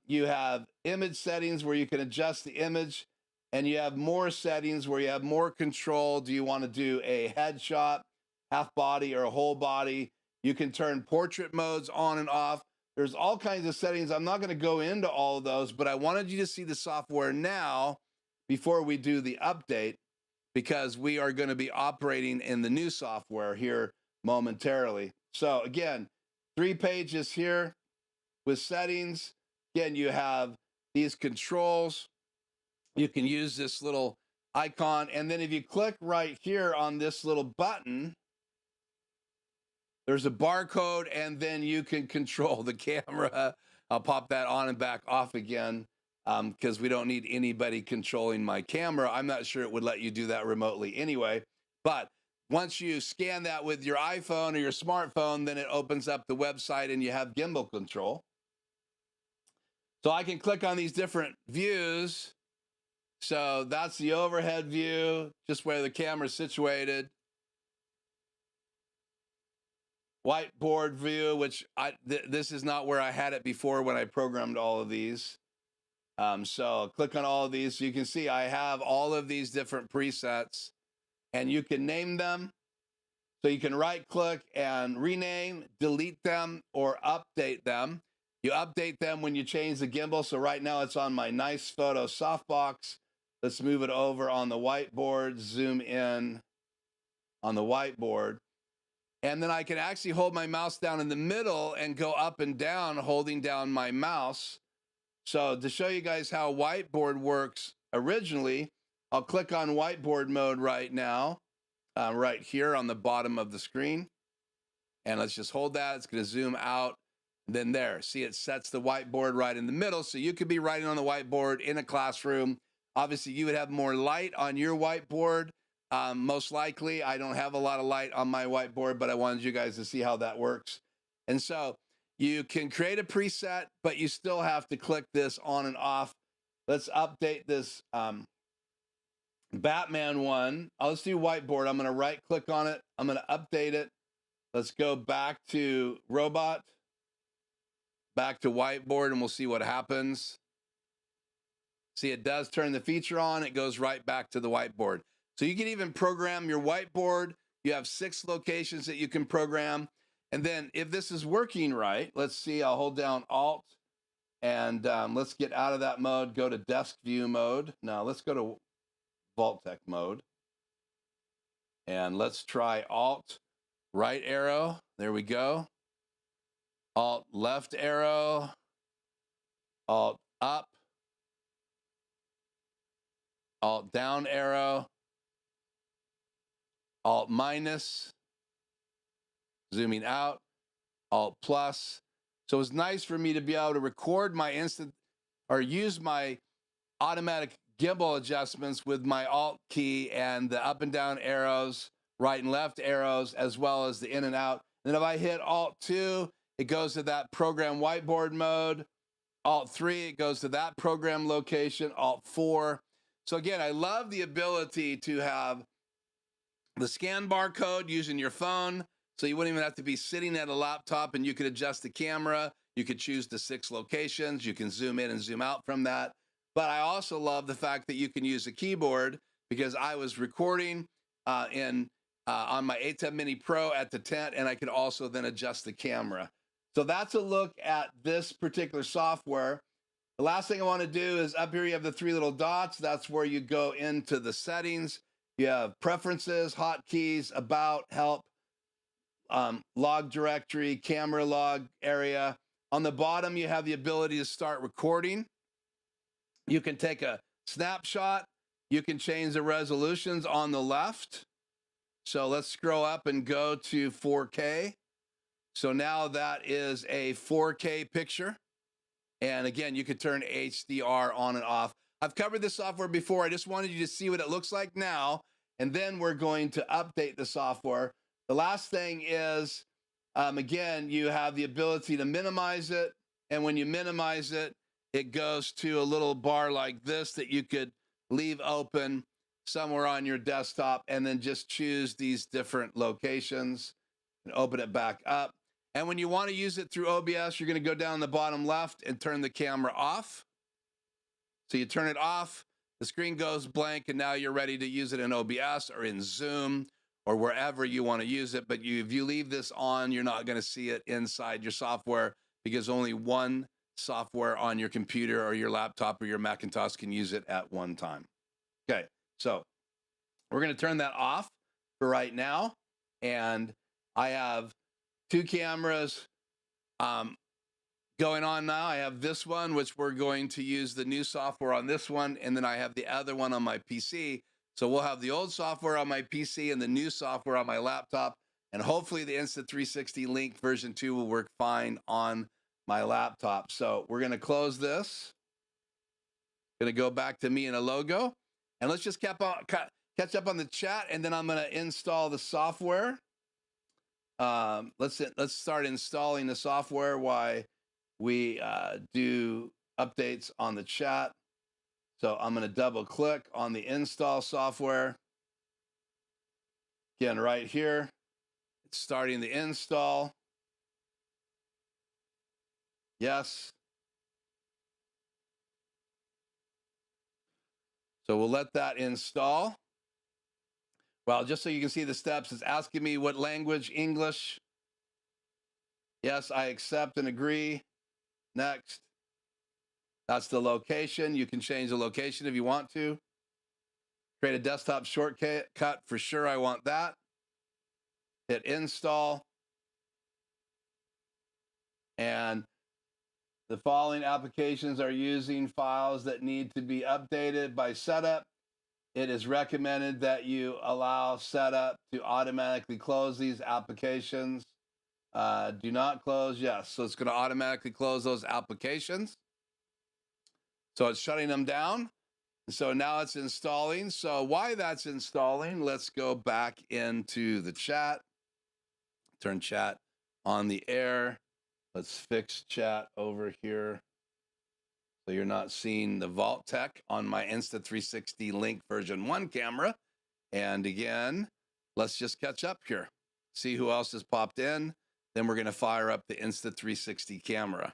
Speaker 1: You have image settings where you can adjust the image, and you have more settings where you have more control. Do you want to do a headshot, half body, or a whole body? You can turn portrait modes on and off. There's all kinds of settings. I'm not going to go into all of those, but I wanted you to see the software now before we do the update, because we are going to be operating in the new software here momentarily. So again, 3 pages here with settings. Again, you have these controls. You can use this little icon. And then if you click right here on this little button, there's a barcode, and then you can control the camera. I'll pop that on and back off again because we don't need anybody controlling my camera. I'm not sure it would let you do that remotely anyway. But once you scan that with your iPhone or your smartphone, then it opens up the website and you have gimbal control. So I can click on these different views. So that's the overhead view, just where the camera's situated. Whiteboard view, which this is not where I had it before when I programmed all of these. So click on all of these. So you can see I have all of these different presets, and you can name them. So you can right click and rename, delete them, or update them. You update them when you change the gimbal. So right now it's on my nice photo softbox. Let's move it over on the whiteboard, zoom in on the whiteboard. And then I can actually hold my mouse down in the middle and go up and down, holding down my mouse. So to show you guys how whiteboard works originally, I'll click on whiteboard mode right now, right here on the bottom of the screen. And let's just hold that. It's going to zoom out. Then there, see, it sets the whiteboard right in the middle. So you could be writing on the whiteboard in a classroom. Obviously, you would have more light on your whiteboard. Most likely, I don't have a lot of light on my whiteboard, but I wanted you guys to see how that works. And so you can create a preset, but you still have to click this on and off. Let's update this Batman one. Let's do whiteboard. I'm going to right click on it. I'm going to update it. Let's go back to robot, back to whiteboard, and we'll see what happens. See, it does turn the feature on. It goes right back to the whiteboard. So you can even program your whiteboard. You have 6 locations that you can program. And then if this is working right, let's see, I'll hold down Alt, and let's get out of that mode, go to desk view mode. Now let's go to Vault-Tec mode. And let's try Alt right arrow. There we go. Alt left arrow. Alt up. Alt down arrow. Alt minus, zooming out, Alt plus. So it's nice for me to be able to record my instant or use my automatic gimbal adjustments with my Alt key and the up and down arrows, right and left arrows, as well as the in and out. And if I hit Alt 2, it goes to that program whiteboard mode. Alt 3, it goes to that program location. Alt 4. So again, I love the ability to have the scan barcode using your phone, so you wouldn't even have to be sitting at a laptop, and you could adjust the camera. You could choose the 6 locations. You can zoom in and zoom out from that. But I also love the fact that you can use a keyboard, because I was recording on my ATEM Mini Pro at the tent, and I could also then adjust the camera. So that's a look at this particular software. The last thing I want to do is up here you have the 3 little dots. That's where you go into the settings. You have preferences, hotkeys, about, help, log directory, camera log area. On the bottom, you have the ability to start recording. You can take a snapshot. You can change the resolutions on the left. So let's scroll up and go to 4K. So now that is a 4K picture. And again, you can turn HDR on and off. I've covered this software before. I just wanted you to see what it looks like now. and then we're going to update the software. The last thing is, again, you have the ability to minimize it. And when you minimize it, it goes to a little bar like this that you could leave open somewhere on your desktop and then just choose these different locations and open it back up. And when you want to use it through OBS, you're going to go down the bottom left and turn the camera off. So you turn it off, the screen goes blank, and now you're ready to use it in OBS or in Zoom or wherever you want to use it. But if you leave this on, you're not going to see it inside your software because only one software on your computer or your laptop or your Macintosh can use it at one time. Okay, so we're going to turn that off for right now. And I have two cameras going on now. I have this one, which we're going to use the new software on this one. And then I have the other one on my PC. So we'll have the old software on my PC and the new software on my laptop. And hopefully the Insta360 Link version 2 will work fine on my laptop. So we're going to close this. Going to go back to me and a logo. And let's just catch up on the chat. And then I'm going to install the software. Let's start installing the software while we do updates on the chat. So I'm going to double click on the install software. Again, right here, it's starting the install. Yes. So we'll let that install. Well, just so you can see the steps, it's asking me what language, English. Yes, I accept and agree. Next. That's the location. You can change the location if you want to. Create a desktop shortcut for sure. I want that. Hit install. And the following applications are using files that need to be updated by setup. It is recommended that you allow setup to automatically close these applications. Do not close, yes. So it's going to automatically close those applications. So it's shutting them down. So now it's installing. So while that's installing, let's go back into the chat. Turn chat on the air. Let's fix chat over here. So you're not seeing the Vault Tech on my Insta360 Link version 1 camera. And again, let's just catch up here. See who else has popped in. Then we're going to fire up the Insta360 camera.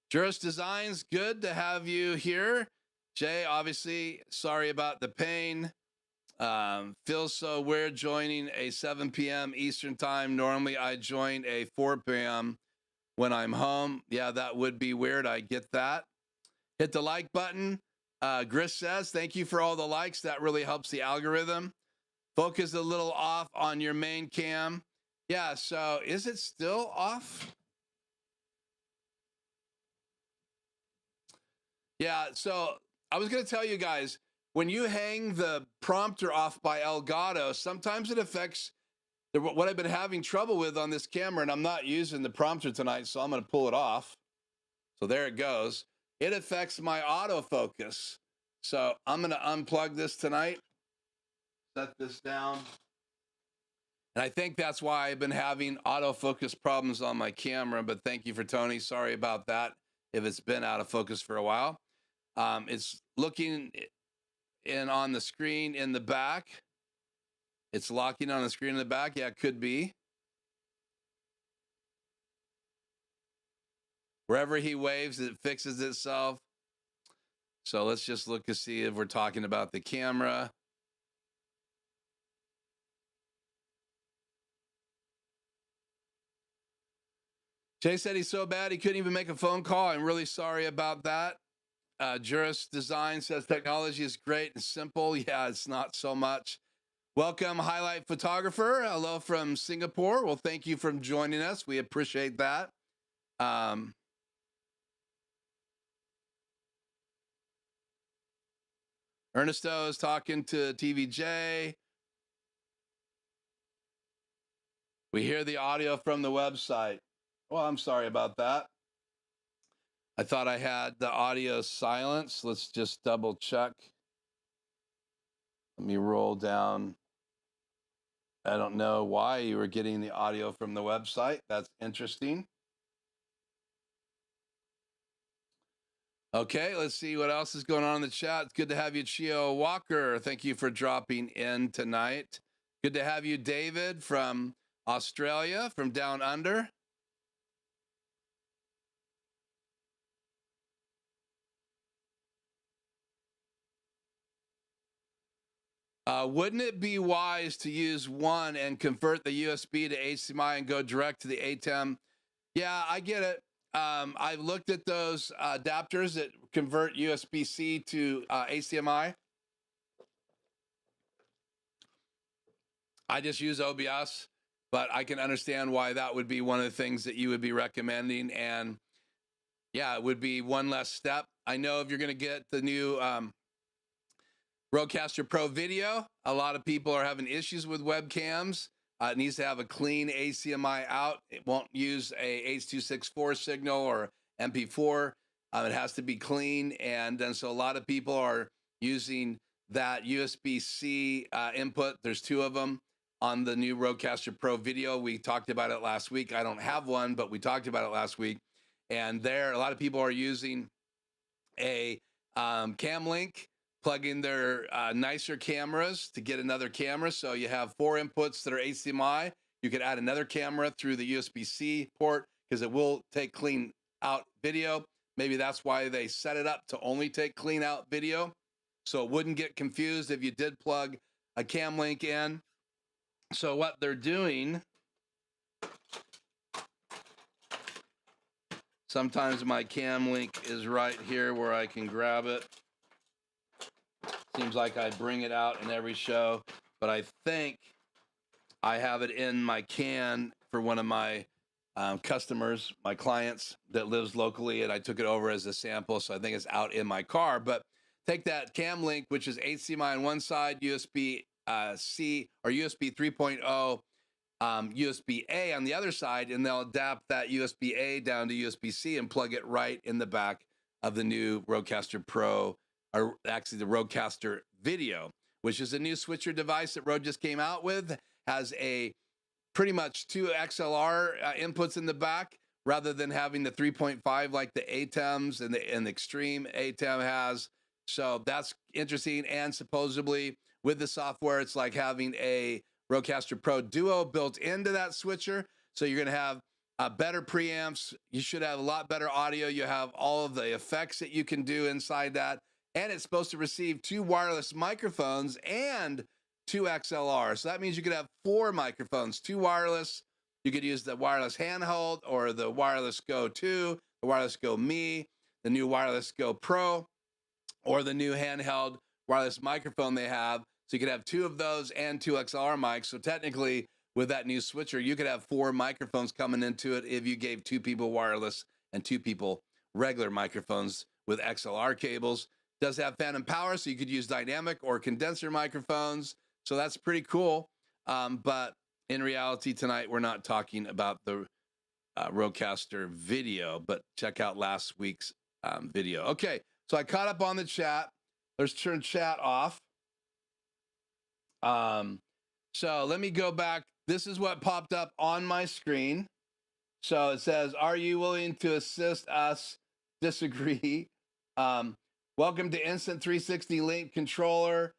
Speaker 1: Juris Designs, good to have you here. Jay, obviously, sorry about the pain. Feels so weird joining a 7 p.m. Eastern time. Normally, I join a 4 p.m. when I'm home. Yeah, that would be weird. I get that. Hit the like button. Gris says, thank you for all the likes. That really helps the algorithm. Focus a little off on your main cam. Yeah, so is it still off? Yeah, so I was going to tell you guys, when you hang the prompter off by Elgato, sometimes it affects what I've been having trouble with on this camera, and I'm not using the prompter tonight, so I'm going to pull it off. So there it goes. It affects my autofocus. So I'm going to unplug this tonight, set this down. And I think that's why I've been having autofocus problems on my camera, but thank you for Tony. Sorry about that if it's been out of focus for a while. It's looking in on the screen in the back. It's locking on the screen in the back. Yeah, it could be. Wherever he waves, it fixes itself. So let's just look to see if we're talking about the camera. Jay said he's so bad he couldn't even make a phone call. I'm really sorry about that. Juris Design says technology is great and simple. Yeah, it's not so much. Welcome, Highlight Photographer. Hello from Singapore. Well, thank you for joining us. We appreciate that. Ernesto is talking to TVJ. We hear the audio from the website. Well, I'm sorry about that. I thought I had the audio silenced. Let's just double check. Let me roll down. I don't know why you were getting the audio from the website. That's interesting. Okay, let's see what else is going on in the chat. It's good to have you, Chio Walker. Thank you for dropping in tonight. Good to have you, David, from Australia, from down under. Wouldn't it be wise to use one and convert the USB to HDMI and go direct to the ATEM? Yeah, I get it. I've looked at those adapters that convert USB-C to HDMI. I just use OBS, but I can understand why that would be one of the things that you would be recommending. And yeah, it would be one less step. I know if you're going to get the new Rodecaster Pro video, a lot of people are having issues with webcams. It needs to have a clean HDMI out. It won't use a H.264 signal or MP4. It has to be clean. And then so a lot of people are using that USB-C input. There's two of them on the new Rodecaster Pro video. We talked about it last week. I don't have one, but we talked about it last week. And there, a lot of people are using a cam link, plug in their nicer cameras to get another camera. So you have 4 inputs that are HDMI. You could add another camera through the USB-C port because it will take clean out video. Maybe that's why they set it up to only take clean out video. So it wouldn't get confused if you did plug a cam link in. So what they're doing, sometimes my cam link is right here where I can grab it. Seems like I bring it out in every show, but I think I have it in my can for one of my customers, my clients that lives locally, and I took it over as a sample, so I think it's out in my car. But take that cam link, which is HDMI on one side, USB-C or USB 3.0, USB-A on the other side, and they'll adapt that USB-A down to USB-C and plug it right in the back of the new Rodecaster Pro, or actually the Rodecaster Video, which is a new switcher device that Rode just came out with. Has a pretty much 2 XLR inputs in the back rather than having the 3.5 like the ATEMs and the Extreme ATEM has. So that's interesting. And supposedly with the software, it's like having a Rodecaster Pro Duo built into that switcher. So you're going to have better preamps. You should have a lot better audio. You have all of the effects that you can do inside that. And it's supposed to receive 2 wireless microphones and 2 XLR. So that means you could have 4 microphones, 2 wireless. You could use the wireless handheld or the wireless Go 2, the wireless Go Me, the new wireless Go Pro, or the new handheld wireless microphone they have. So you could have 2 of those and 2 XLR mics. So technically, with that new switcher, you could have 4 microphones coming into it if you gave 2 people wireless and 2 people regular microphones with XLR cables. Does have phantom power, so you could use dynamic or condenser microphones. So that's pretty cool. But in reality, tonight, we're not talking about the Rodecaster video, but check out last week's video. Okay, so I caught up on the chat. Let's turn chat off. So let me go back. This is what popped up on my screen. So it says, are you willing to assist us? Disagree. Welcome to Insta360 Link controller.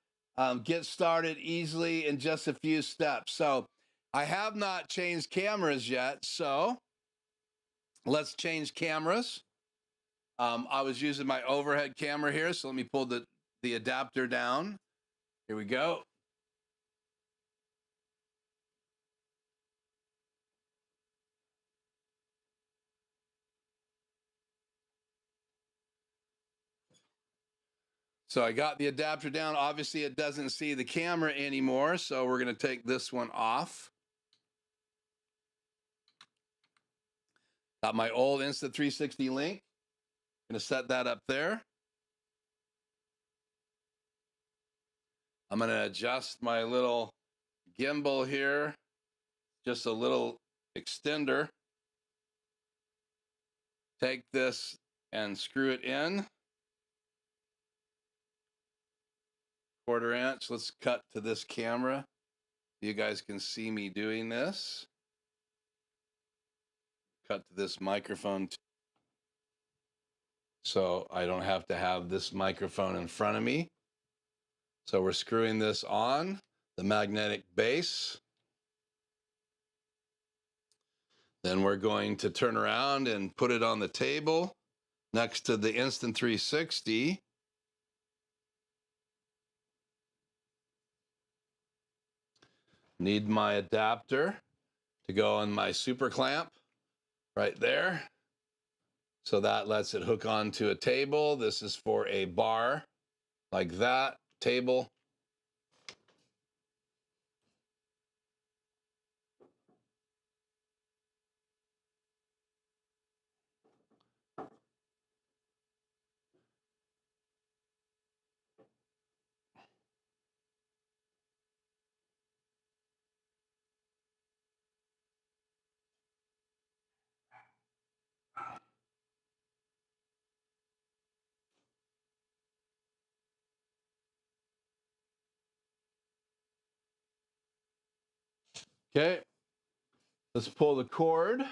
Speaker 1: Get started easily in just a few steps. So I have not changed cameras yet. So let's change cameras. I was using my overhead camera here. So let me pull the adapter down. Here we go. So I got the adapter down. Obviously, it doesn't see the camera anymore, so we're going to take this one off. Got my old Insta360 Link. Going to set that up there. I'm going to adjust my little gimbal here. Just a little extender. Take this and screw it in. 1/4 inch. Let's cut to this camera. You guys can see me doing this. Cut to this microphone so I don't have to have this microphone in front of me. So we're screwing this on the magnetic base. Then we're going to turn around and put it on the table next to the Insta360. Need my adapter to go on my super clamp right there. So that lets it hook onto a table. This is for a bar like that, table. Okay, let's pull the cord.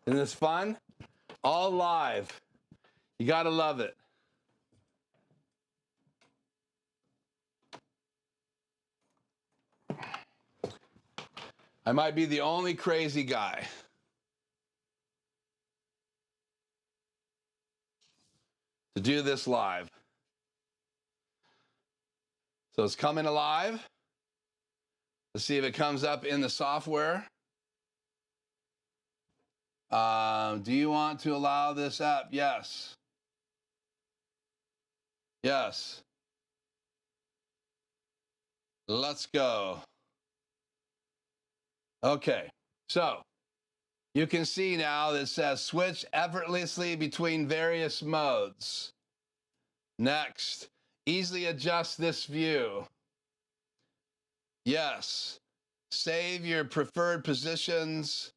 Speaker 1: Isn't this fun? All live. You gotta love it. I might be the only crazy guy to do this live. So it's coming alive. Let's see if it comes up in the software. Do you want to allow this app? Yes. Yes. Let's go. Okay, so you can see now that it says switch effortlessly between various modes. Next, easily adjust this view. Yes. Save your preferred positions,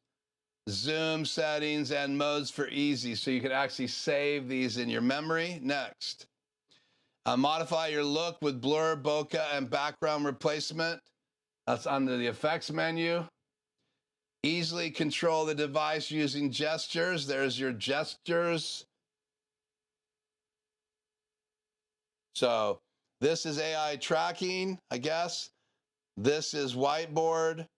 Speaker 1: zoom settings, and modes for easy. So you can actually save these in your memory. Next. Modify your look with blur, bokeh, and background replacement. That's under the effects menu. Easily control the device using gestures. There's your gestures. So this is AI tracking, I guess. This is whiteboard.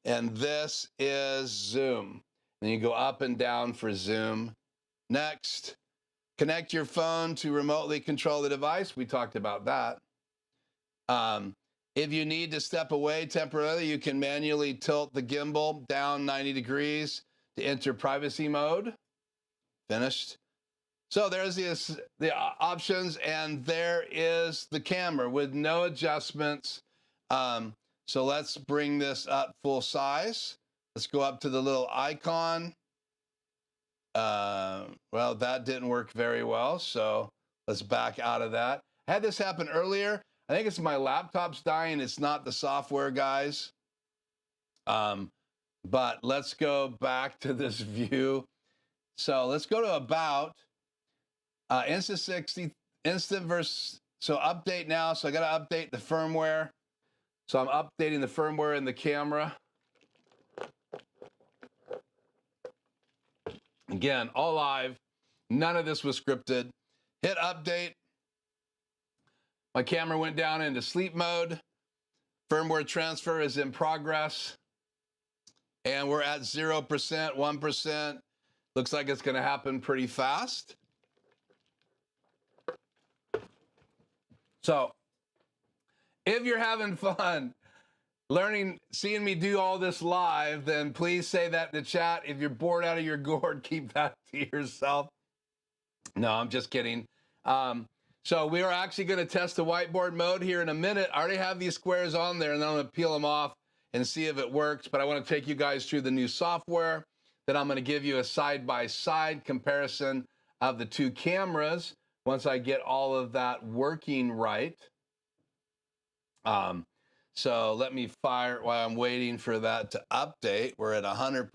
Speaker 1: And this is zoom. And you go up and down for zoom. Next, connect your phone to remotely control the device. We talked about that. If you need to step away temporarily, you can manually tilt the gimbal down 90 degrees to enter privacy mode. Finished. So there's the options, and there is the camera with no adjustments. So let's bring this up full size. Let's go up to the little icon. Well, that didn't work very well, so let's back out of that. I had this happen earlier. I think it's my laptop's dying. It's not the software, guys. But let's go back to this view. So let's go to about Insta360 instant versus. So update now. So I got to update the firmware. So I'm updating the firmware in the camera. Again, all live. None of this was scripted. Hit update. My camera went down into sleep mode. Firmware transfer is in progress. And we're at 0%, 1%. Looks like it's going to happen pretty fast. So if you're having fun learning, seeing me do all this live, then please say that in the chat. If you're bored out of your gourd, keep that to yourself. No, I'm just kidding. So we are actually going to test the whiteboard mode here in a minute. I already have these squares on there, and then I'm going to peel them off and see if it works. But I want to take you guys through the new software. Then I'm going to give you a side-by-side comparison of the two cameras once I get all of that working right. So let me fire while I'm waiting for that to update. We're at 100%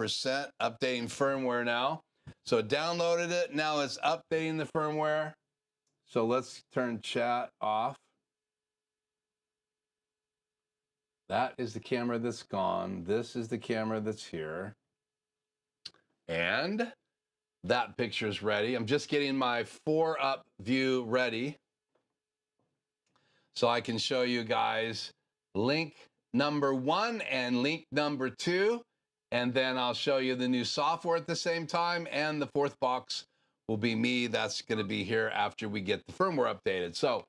Speaker 1: updating firmware now. So it downloaded it. Now it's updating the firmware. So let's turn chat off. That is the camera that's gone. This is the camera that's here. And that picture is ready. I'm just getting my 4-up view ready so I can show you guys link number 1 and link number 2. And then I'll show you the new software at the same time. And the 4th box will be me. That's going to be here after we get the firmware updated. So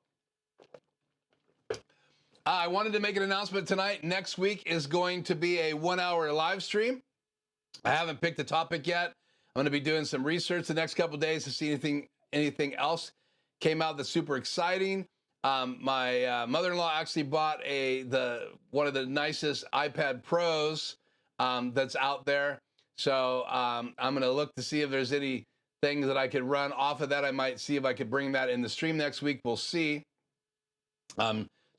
Speaker 1: I wanted to make an announcement tonight. Next week is going to be a 1-hour live stream. I haven't picked a topic yet. I'm going to be doing some research the next couple of days to see anything else came out that's super exciting. My mother-in-law actually bought one of the nicest iPad Pros that's out there. So I'm going to look to see if there's any things that I could run off of that. I might see if I could bring that in the stream next week. We'll see.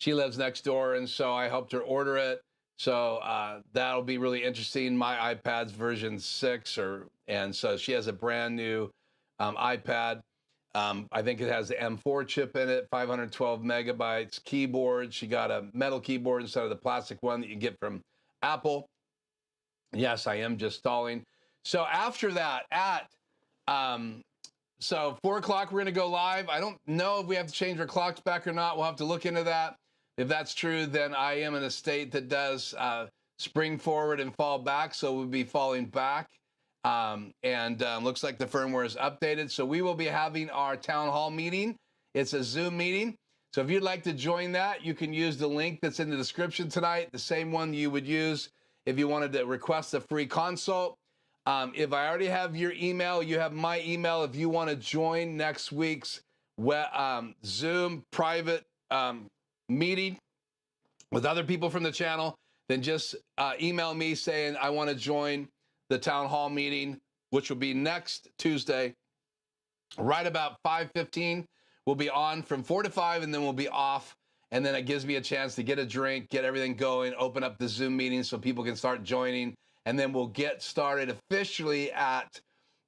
Speaker 1: She lives next door, and so I helped her order it. So that'll be really interesting. My iPad's version 6, and so she has a brand new iPad. I think it has the M4 chip in it, 512 megabytes keyboard. She got a metal keyboard instead of the plastic one that you get from Apple. Yes, I am just stalling. So after that, so 4 o'clock, we're going to go live. I don't know if we have to change our clocks back or not. We'll have to look into that. If that's true, then I am in a state that does spring forward and fall back. So we'll be falling back. Looks like the firmware is updated. So we will be having our town hall meeting. It's a Zoom meeting. So if you'd like to join that, you can use the link that's in the description tonight, the same one you would use if you wanted to request a free consult. If I already have your email, you have my email. If you want to join next week's Zoom private meeting with other people from the channel, then just email me saying I want to join the town hall meeting, which will be next Tuesday, right about 5:15. We'll be on from 4 to 5, and then we'll be off. And then it gives me a chance to get a drink, get everything going, open up the Zoom meeting so people can start joining. And then we'll get started officially at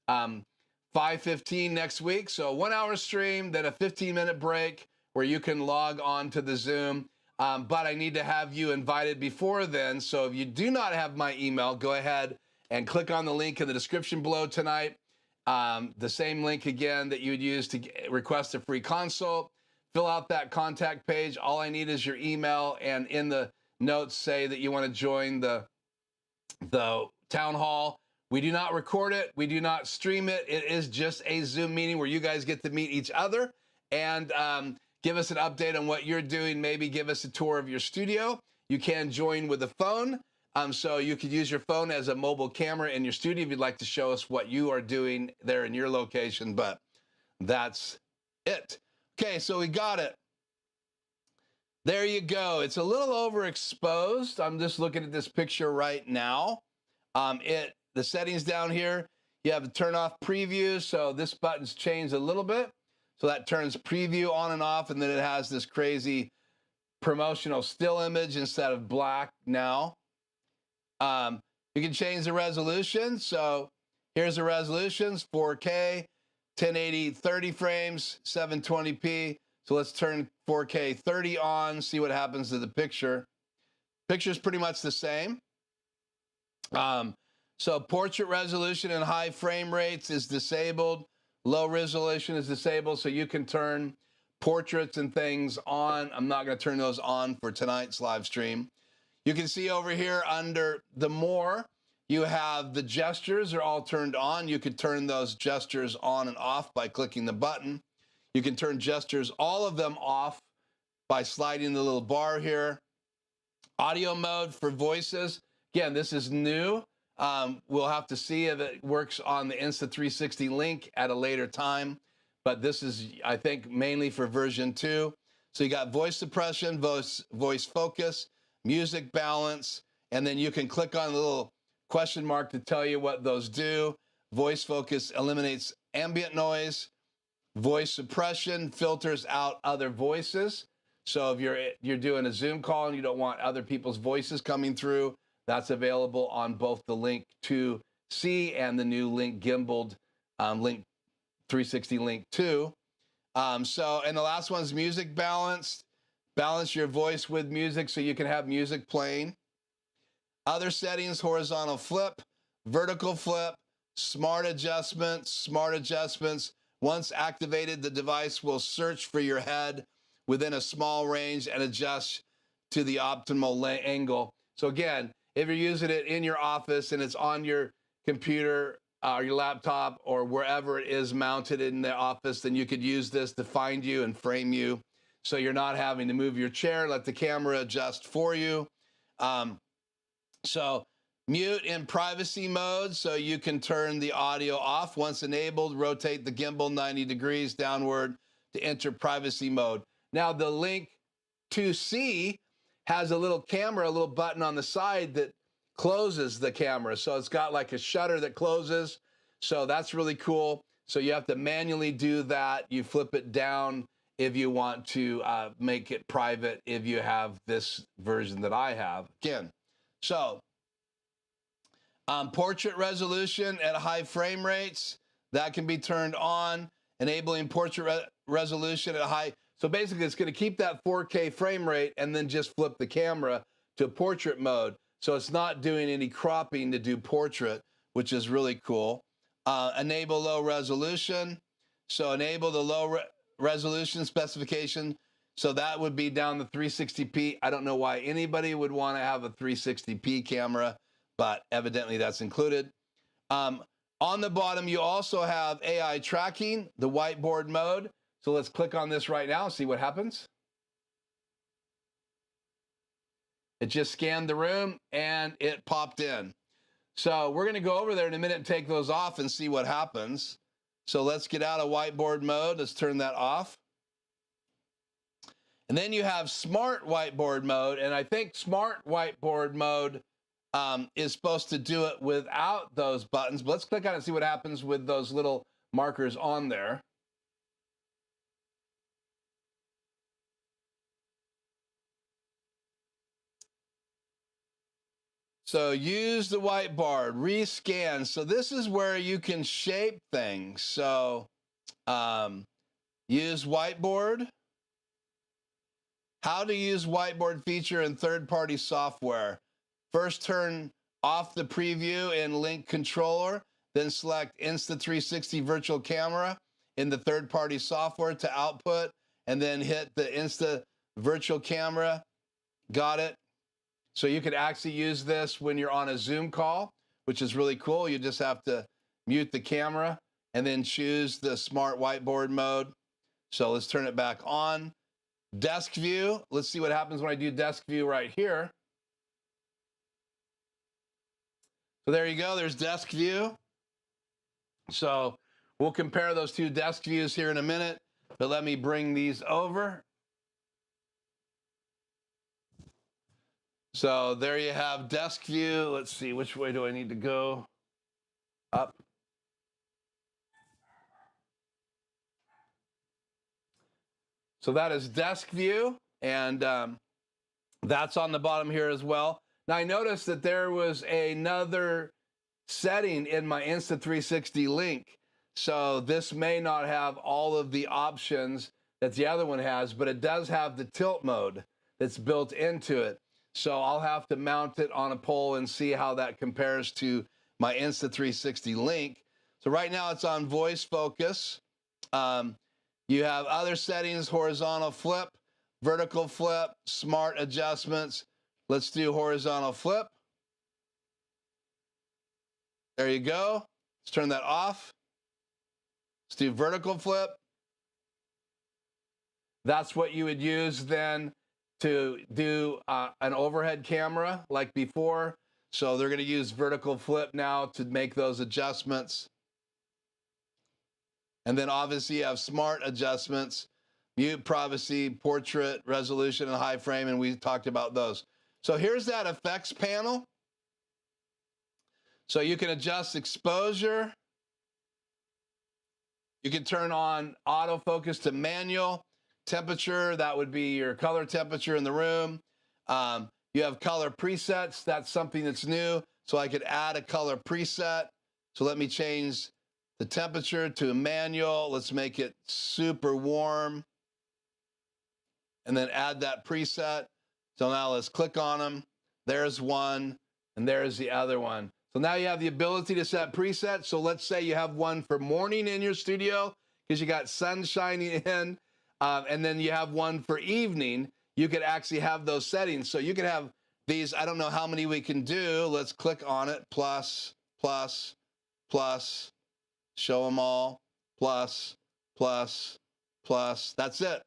Speaker 1: 5:15 next week. So a 1-hour stream, then a 15-minute break where you can log on to the Zoom. But I need to have you invited before then. So if you do not have my email, go ahead and click on the link in the description below tonight. The same link again that you would use to request a free consult. Fill out that contact page. All I need is your email, and in the notes say that you want to join the town hall. We do not record it. We do not stream it. It is just a Zoom meeting where you guys get to meet each other and give us an update on what you're doing. Maybe give us a tour of your studio. You can join with a phone. So you could use your phone as a mobile camera in your studio if you'd like to show us what you are doing there in your location, but that's it. Okay, so we got it. There you go. It's a little overexposed. I'm just looking at this picture right now. The settings down here, you have to turn off preview. So this button's changed a little bit. So that turns preview on and off, and then it has this crazy promotional still image instead of black now. You can change the resolution. So here's the resolutions: 4K, 1080, 30 frames, 720p. So let's turn 4K 30 on, see what happens to the picture. Picture's pretty much the same. So portrait resolution and high frame rates is disabled. Low resolution is disabled, so you can turn portraits and things on. I'm not going to turn those on for tonight's live stream. You can see over here under the more, you have the gestures are all turned on. You could turn those gestures on and off by clicking the button. You can turn gestures, all of them, off by sliding the little bar here. Audio mode for voices. Again, this is new. We'll have to see if it works on the Insta360 Link at a later time. But this is, I think, mainly for version 2. So you got voice suppression, voice focus, music balance, and then you can click on the little question mark to tell you what those do. Voice focus eliminates ambient noise. Voice suppression filters out other voices. So if you're doing a Zoom call and you don't want other people's voices coming through, that's available on both the Link 2C and the new Link Gimbaled Link 360 Link 2. And the last one is music balanced. Balance your voice with music so you can have music playing. Other settings, horizontal flip, vertical flip, smart adjustments. Once activated, the device will search for your head within a small range and adjust to the optimal angle. So again, if you're using it in your office and it's on your computer or your laptop or wherever it is mounted in the office, then you could use this to find you and frame you. So you're not having to move your chair, let the camera adjust for you. So mute in privacy mode, so you can turn the audio off. Once enabled, rotate the gimbal 90 degrees downward to enter privacy mode. Now the Link 2C has a little camera, a little button on the side that closes the camera. So it's got like a shutter that closes. So that's really cool. So you have to manually do that. You flip it down if you want to make it private, if you have this version that I have. Again, so portrait resolution at high frame rates, that can be turned on, enabling portrait resolution at high. So basically it's going to keep that 4K frame rate and then just flip the camera to portrait mode. So it's not doing any cropping to do portrait, which is really cool. Enable low resolution. So enable the low resolution specification. So that would be down the 360p. I don't know why anybody would want to have a 360p camera, but evidently that's included. On the bottom, you also have AI tracking, the whiteboard mode. So let's click on this right now and see what happens. It just scanned the room and it popped in. So we're going to go over there in a minute and take those off and see what happens. So let's get out of whiteboard mode. Let's turn that off. And then you have smart whiteboard mode. And I think smart whiteboard mode is supposed to do it without those buttons. But let's click on it and see what happens with those little markers on there. So use the whiteboard, rescan. So this is where you can shape things. So use whiteboard. How to use whiteboard feature in third-party software. First, turn off the preview in Link controller, then select Insta360 virtual camera in the third-party software to output, and then hit the Insta virtual camera. Got it? So you could actually use this when you're on a Zoom call, which is really cool. You just have to mute the camera and then choose the smart whiteboard mode. So let's turn it back on. Desk view. Let's see what happens when I do desk view right here. So there you go. There's desk view. So we'll compare those two desk views here in a minute, but let me bring these over. So there you have desk view. Let's see, which way do I need to go? Up. So that is desk view, and that's on the bottom here as well. Now I noticed that there was another setting in my Insta360 Link. So this may not have all of the options that the other one has, but it does have the tilt mode that's built into it. So I'll have to mount it on a pole and see how that compares to my Insta360 Link. So right now it's on voice focus. You have other settings, horizontal flip, vertical flip, smart adjustments. Let's do horizontal flip. There you go. Let's turn that off. Let's do vertical flip. That's what you would use then to do an overhead camera like before. So they're going to use vertical flip now to make those adjustments. And then obviously you have smart adjustments, mute, privacy, portrait, resolution, and high frame, and we talked about those. So here's that effects panel. So you can adjust exposure. You can turn on autofocus to manual, temperature, that would be your color temperature in the room. You have color presets, that's something that's new. So I could add a color preset. So let me change the temperature to a manual. Let's make it super warm. And then add that preset. So now let's click on them. There's one, and there's the other one. So now you have the ability to set presets. So let's say you have one for morning in your studio because you got sun shining in, and then you have one for evening. You could actually have those settings. So you could have these, I don't know how many we can do. Let's click on it, plus, plus, plus, show them all, plus, plus, plus, that's it.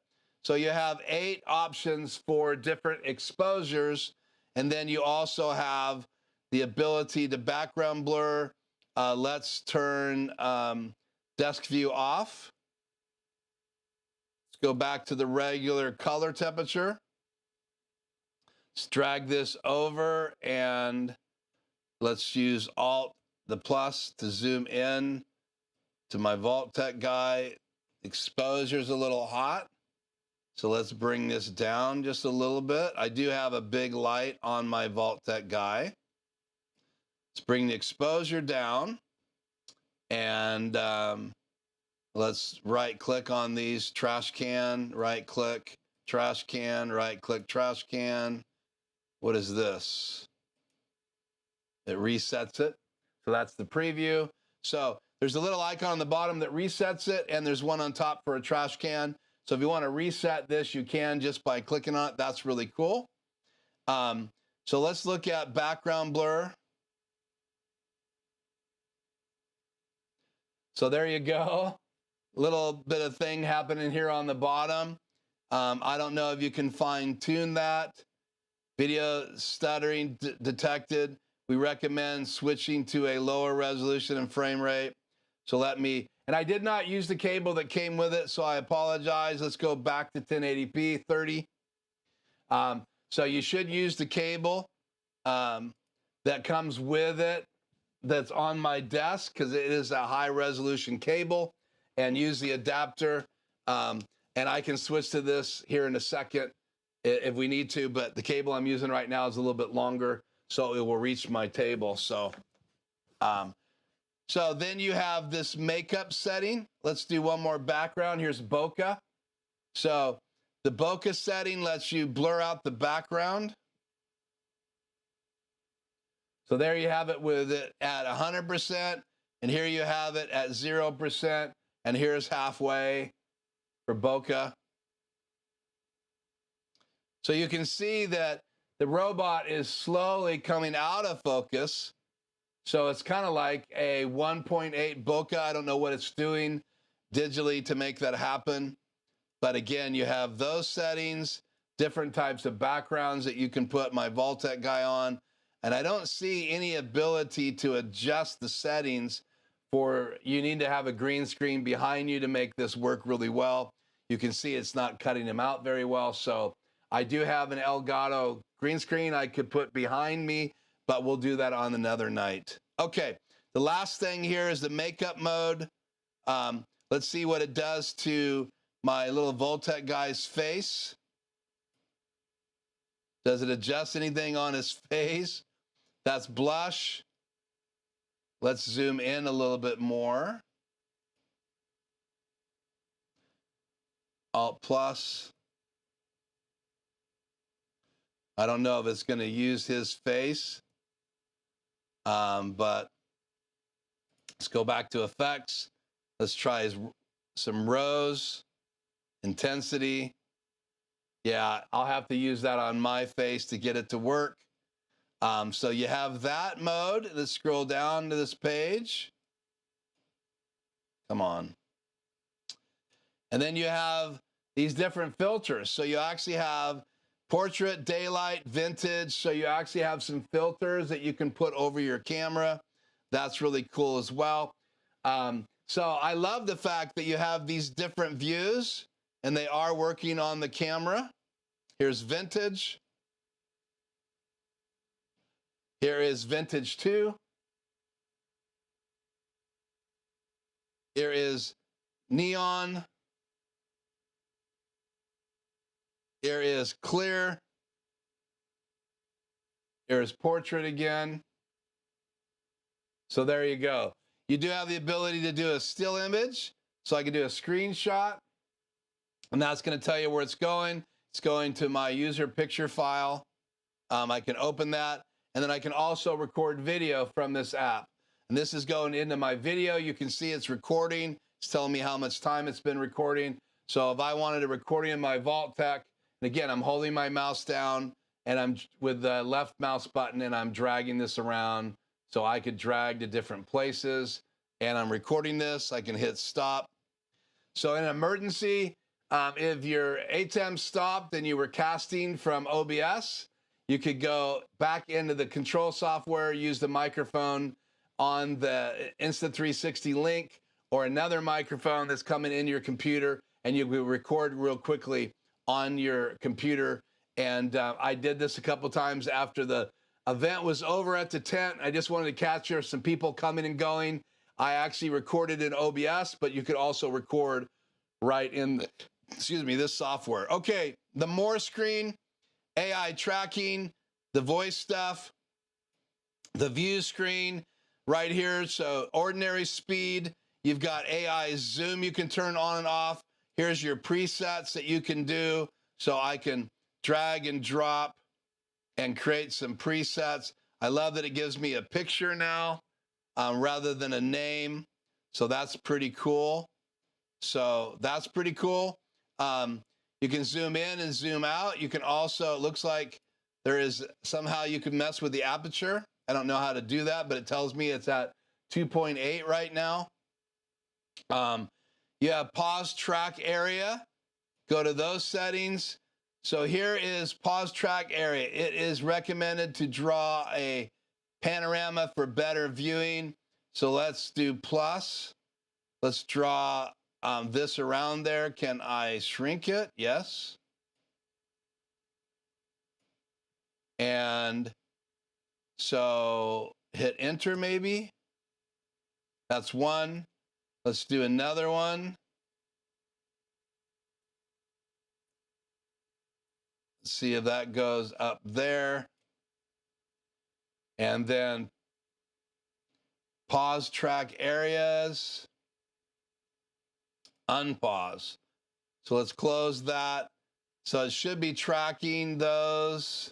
Speaker 1: So you have 8 options for different exposures, and then you also have the ability to background blur. Let's turn desk view off. Let's go back to the regular color temperature. Let's drag this over, and let's use Alt, the plus, to zoom in to my Vault-Tec guy. Exposure's a little hot. So let's bring this down just a little bit. I do have a big light on my Vault-Tec guy. Let's bring the exposure down, and let's right-click on these, trash can, right-click, trash can, right-click, trash can. What is this? It resets it. So that's the preview. So there's a little icon on the bottom that resets it, and there's one on top for a trash can. So if you want to reset this, you can just by clicking on it. That's really cool. So let's look at background blur. So there you go. Little bit of thing happening here on the bottom. I don't know if you can fine tune that. Video stuttering detected. We recommend switching to a lower resolution and frame rate. So let me, and I did not use the cable that came with it, so I apologize. Let's go back to 1080p 30. So you should use the cable that comes with it that's on my desk, because it is a high resolution cable, and use the adapter. And I can switch to this here in a second if we need to, but the cable I'm using right now is a little bit longer, so it will reach my table. So so then you have this makeup setting. Let's do one more background. Here's bokeh. So the bokeh setting lets you blur out the background. So there you have it with it at 100%, and here you have it at 0%, and here's halfway for bokeh. So you can see that the robot is slowly coming out of focus. So it's kind of like a 1.8 bokeh. I don't know what it's doing digitally to make that happen. But again, you have those settings, different types of backgrounds that you can put my Vault-Tec guy on. And I don't see any ability to adjust the settings for, you need to have a green screen behind you to make this work really well. You can see it's not cutting them out very well. So I do have an Elgato green screen I could put behind me, but we'll do that on another night. Okay, the last thing here is the makeup mode. Let's see what it does to my little Vault-Tec guy's face. Does it adjust anything on his face? That's blush. Let's zoom in a little bit more. Alt plus. I don't know if it's going to use his face, but let's go back to effects. Let's try some rose, intensity. Yeah, I'll have to use that on my face to get it to work. So you have that mode. Let's scroll down to this page. Come on. And then you have these different filters. So you actually have portrait, daylight, vintage. So you actually have some filters that you can put over your camera. That's really cool as well. So I love the fact that you have these different views, and they are working on the camera. Here's vintage. Here is vintage 2. Here is neon. Here is clear. Here's portrait again. So there you go. You do have the ability to do a still image. So I can do a screenshot, and that's going to tell you where it's going. It's going to my user picture file. I can open that, and then I can also record video from this app. And this is going into my video. You can see it's recording. It's telling me how much time it's been recording. So if I wanted a recording in my Vault-Tec, and again, I'm holding my mouse down, and I'm with the left mouse button, and I'm dragging this around so I could drag to different places. And I'm recording this. I can hit stop. So in an emergency, if your ATEM stopped and you were casting from OBS, you could go back into the control software, use the microphone on the Insta360 Link or another microphone that's coming into your computer, and you will record real quickly on your computer. And I did this a couple times after the event was over at the tent. I just wanted to capture some people coming and going. I actually recorded in OBS, but you could also record right in, this software. Okay, the more screen, AI tracking, the voice stuff, the view screen right here. So ordinary speed, you've got AI zoom you can turn on and off. Here's your presets that you can do. So I can drag and drop and create some presets. I love that it gives me a picture now rather than a name. So that's pretty cool. You can zoom in and zoom out. You can also, it looks like there is somehow you can mess with the aperture. I don't know how to do that, but it tells me it's at 2.8 right now. You have pause track area. Go to those settings. So here is pause track area. It is recommended to draw a panorama for better viewing. So let's do plus. Let's draw this around there. Can I shrink it? Yes. And so hit enter maybe. That's one. Let's do another one. Let's see if that goes up there. And then pause track areas. Unpause. So let's close that. So it should be tracking those.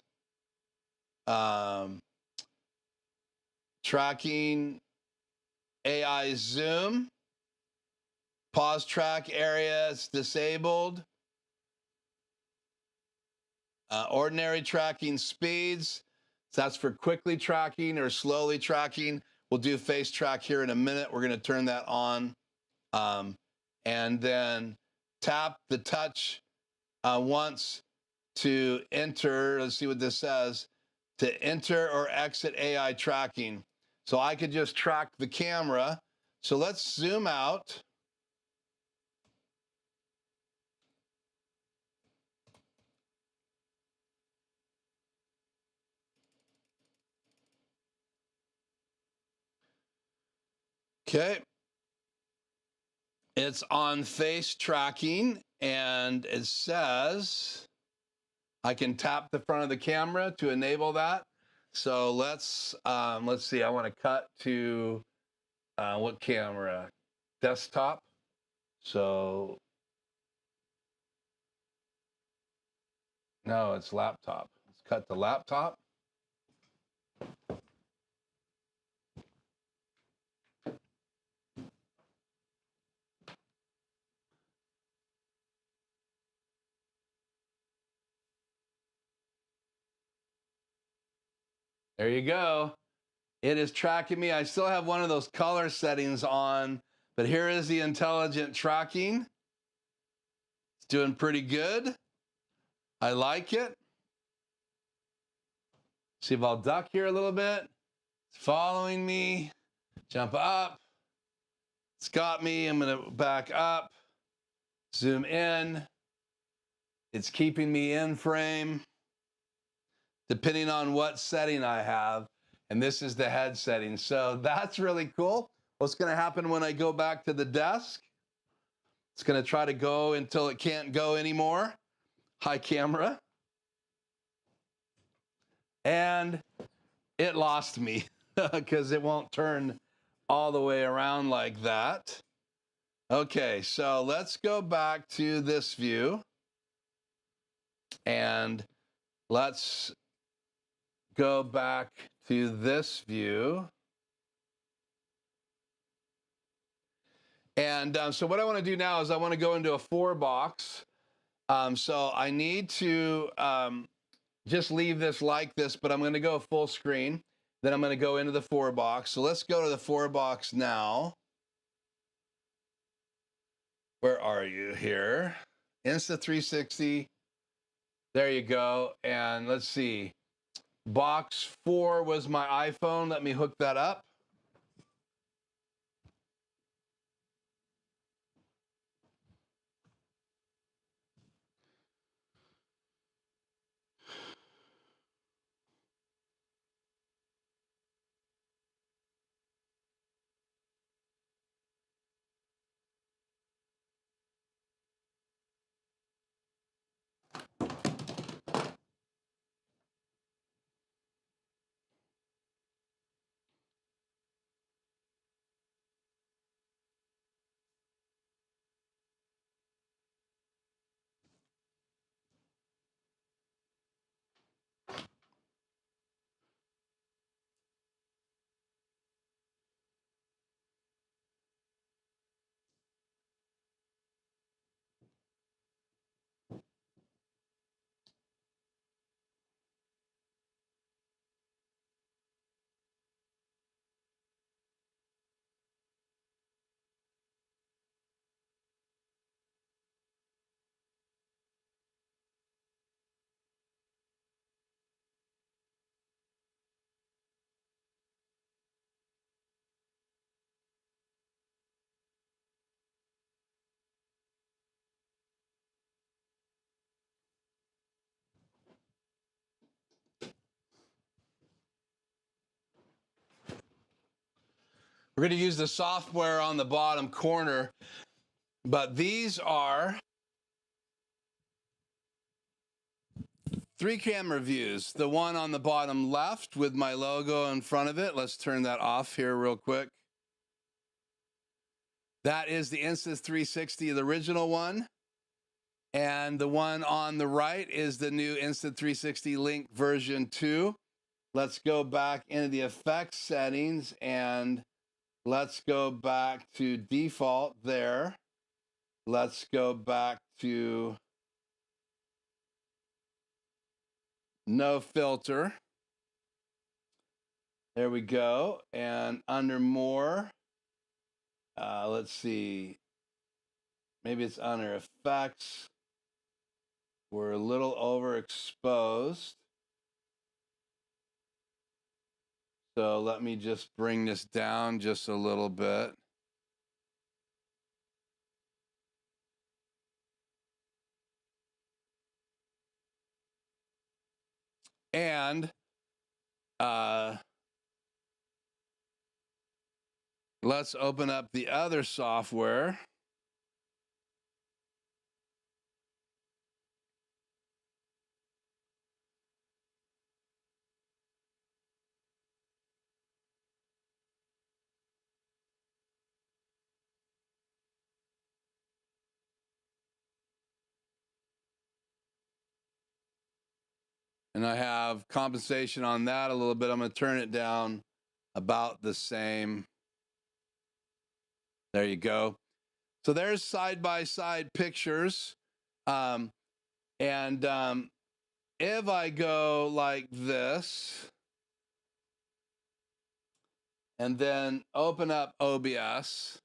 Speaker 1: Tracking AI zoom. Pause track area is disabled. Ordinary tracking speeds. So that's for quickly tracking or slowly tracking. We'll do face track here in a minute. We're going to turn that on. And then tap the touch once to enter. Let's see what this says. To enter or exit AI tracking. So I could just track the camera. So let's zoom out. Okay. It's on face tracking, and it says I can tap the front of the camera to enable that. So let's see. I want to cut to what camera? Desktop. So no, it's laptop. Let's cut to laptop. There you go. It is tracking me. I still have one of those color settings on, but here is the intelligent tracking. It's doing pretty good. I like it. See if I'll duck here a little bit. It's following me. Jump up. It's got me. I'm going to back up. Zoom in. It's keeping me in frame, depending on what setting I have. And this is the head setting. So that's really cool. What's going to happen when I go back to the desk? It's going to try to go until it can't go anymore. high camera. And it lost me because it won't turn all the way around like that. Okay, so let's go back to this view. And let's go back to this view. And so what I want to do now is I want to go into a 4-box. So I need to just leave this like this, but I'm going to go full screen. Then I'm going to go into the 4-box. So let's go to the 4-box now. Where are you here? Insta360. There you go. And let's see. Box 4 was my iPhone. Let me hook that up. We're going to use the software on the bottom corner, but these are 3 camera views. The one on the bottom left with my logo in front of it. Let's turn that off here real quick. That is the Insta360, the original one. And the one on the right is the new Insta360 Link version 2. Let's go back into the effects settings and let's go back to default there. Let's go back to no filter. There we go. And under more, let's see. Maybe it's under effects. We're a little overexposed. So let me just bring this down just a little bit. And let's open up the other software. And I have compensation on that a little bit. I'm going to turn it down about the same. There you go. So there's side-by-side pictures. If I go like this and then open up OBS,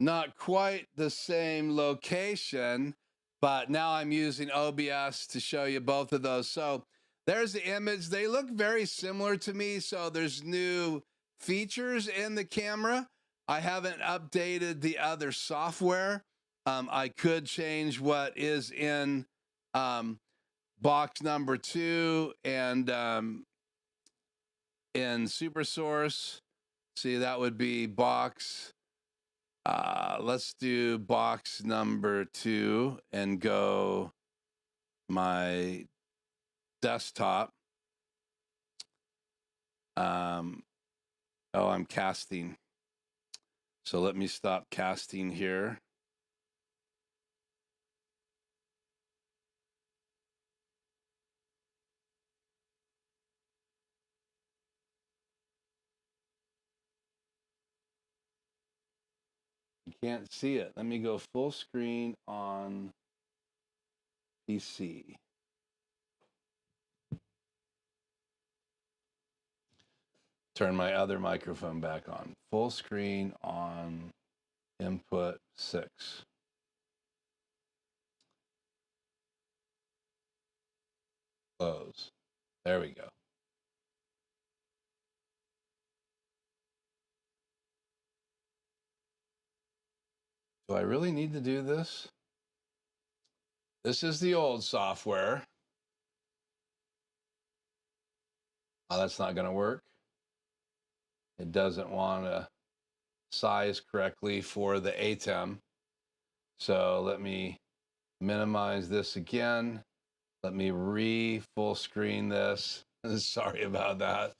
Speaker 1: not quite the same location, but now I'm using OBS to show you both of those. So there's the image. They look very similar to me. So there's new features in the camera. I haven't updated the other software. I could change what is in box number 2 and in Super Source. See, that would be box. Let's do box number 2 and go my desktop. Oh, I'm casting. So let me stop casting here. You can't see it. Let me go full screen on PC. Turn my other microphone back on. Full screen on input 6. Close. There we go. Do I really need to do this? This is the old software. Oh, that's not going to work. It doesn't want to size correctly for the ATEM. So let me minimize this again. Let me full screen this. Sorry about that.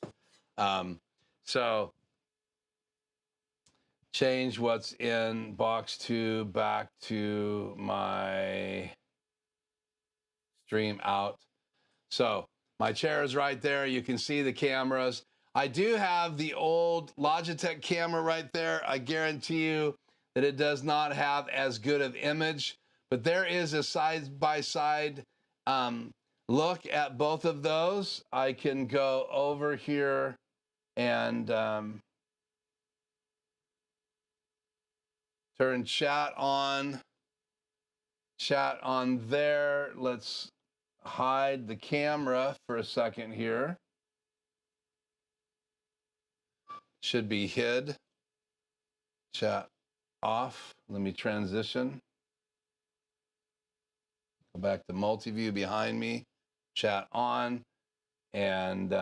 Speaker 1: So change what's in box 2 back to my stream out. So my chair is right there. You can see the cameras. I do have the old Logitech camera right there. I guarantee you that it does not have as good of image, but there is a side-by-side look at both of those. I can go over here and turn chat on there. Let's hide the camera for a second here. Should be hid. Chat off. Let me transition. Go back to multi-view behind me. Chat on. And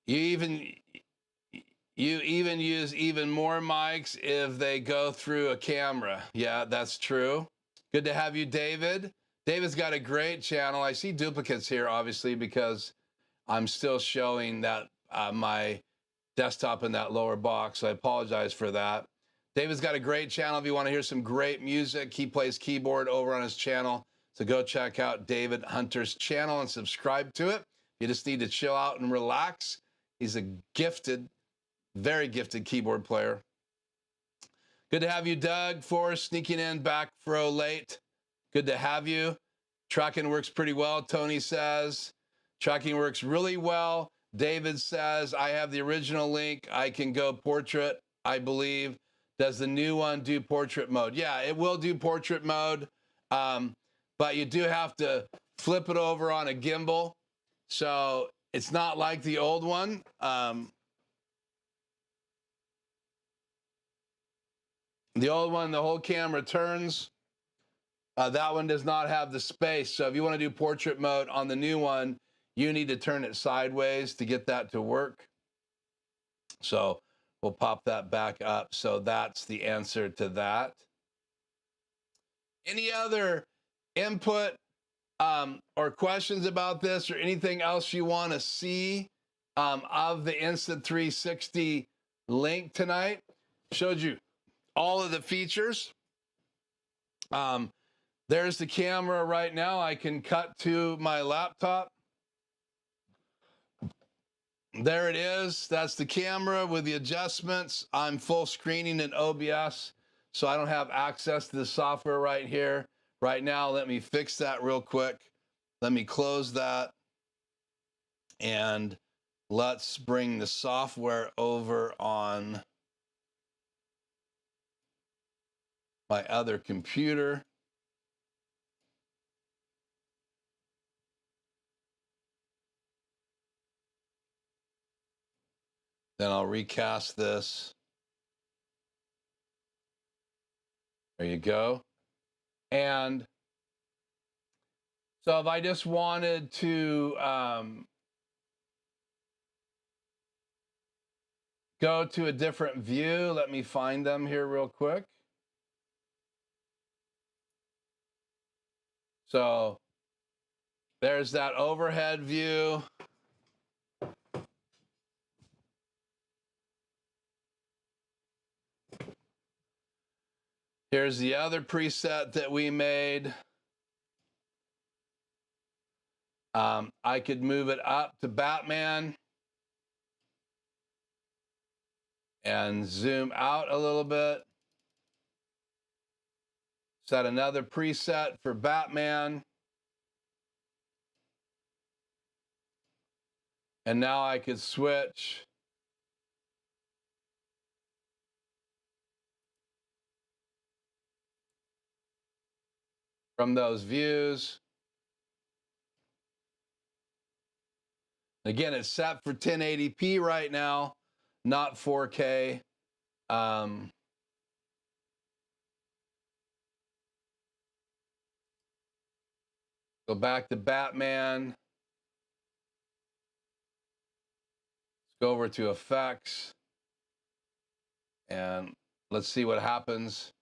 Speaker 1: you even use even more mics if they go through a camera. Yeah, that's true. Good to have you, David. David's got a great channel. I see duplicates here, obviously, because I'm still showing that my desktop in that lower box. So I apologize for that. David's got a great channel. If you want to hear some great music, he plays keyboard over on his channel. So go check out David Hunter's channel and subscribe to it. You just need to chill out and relax. He's a gifted, very gifted keyboard player. Good to have you, Doug, for sneaking in back fro late. Good to have you. Tracking works pretty well, Tony says. Tracking works really well. David says, I have the original link. I can go portrait, I believe. Does the new one do portrait mode? Yeah, it will do portrait mode, but you do have to flip it over on a gimbal. So it's not like the old one. The old one, the whole camera turns. That one does not have the space. So if you want to do portrait mode on the new one, you need to turn it sideways to get that to work. So we'll pop that back up. So that's the answer to that. Any other input or questions about this or anything else you want to see of the Insta360 Link tonight? Showed you all of the features. There's the camera right now. I can cut to my laptop. There it is. That's the camera with the adjustments. I'm full screening in OBS, so I don't have access to the software right here. Right now, let me fix that real quick. Let me close that. And let's bring the software over on my other computer. Then I'll recast this. There you go. And so if I just wanted to go to a different view, let me find them here real quick. So there's that overhead view. Here's the other preset that we made. I could move it up to Batman and zoom out a little bit. Set another preset for Batman. And now I could switch from those views. Again, it's set for 1080p right now, not 4K. Go back to Batman. Let's go over to effects. And let's see what happens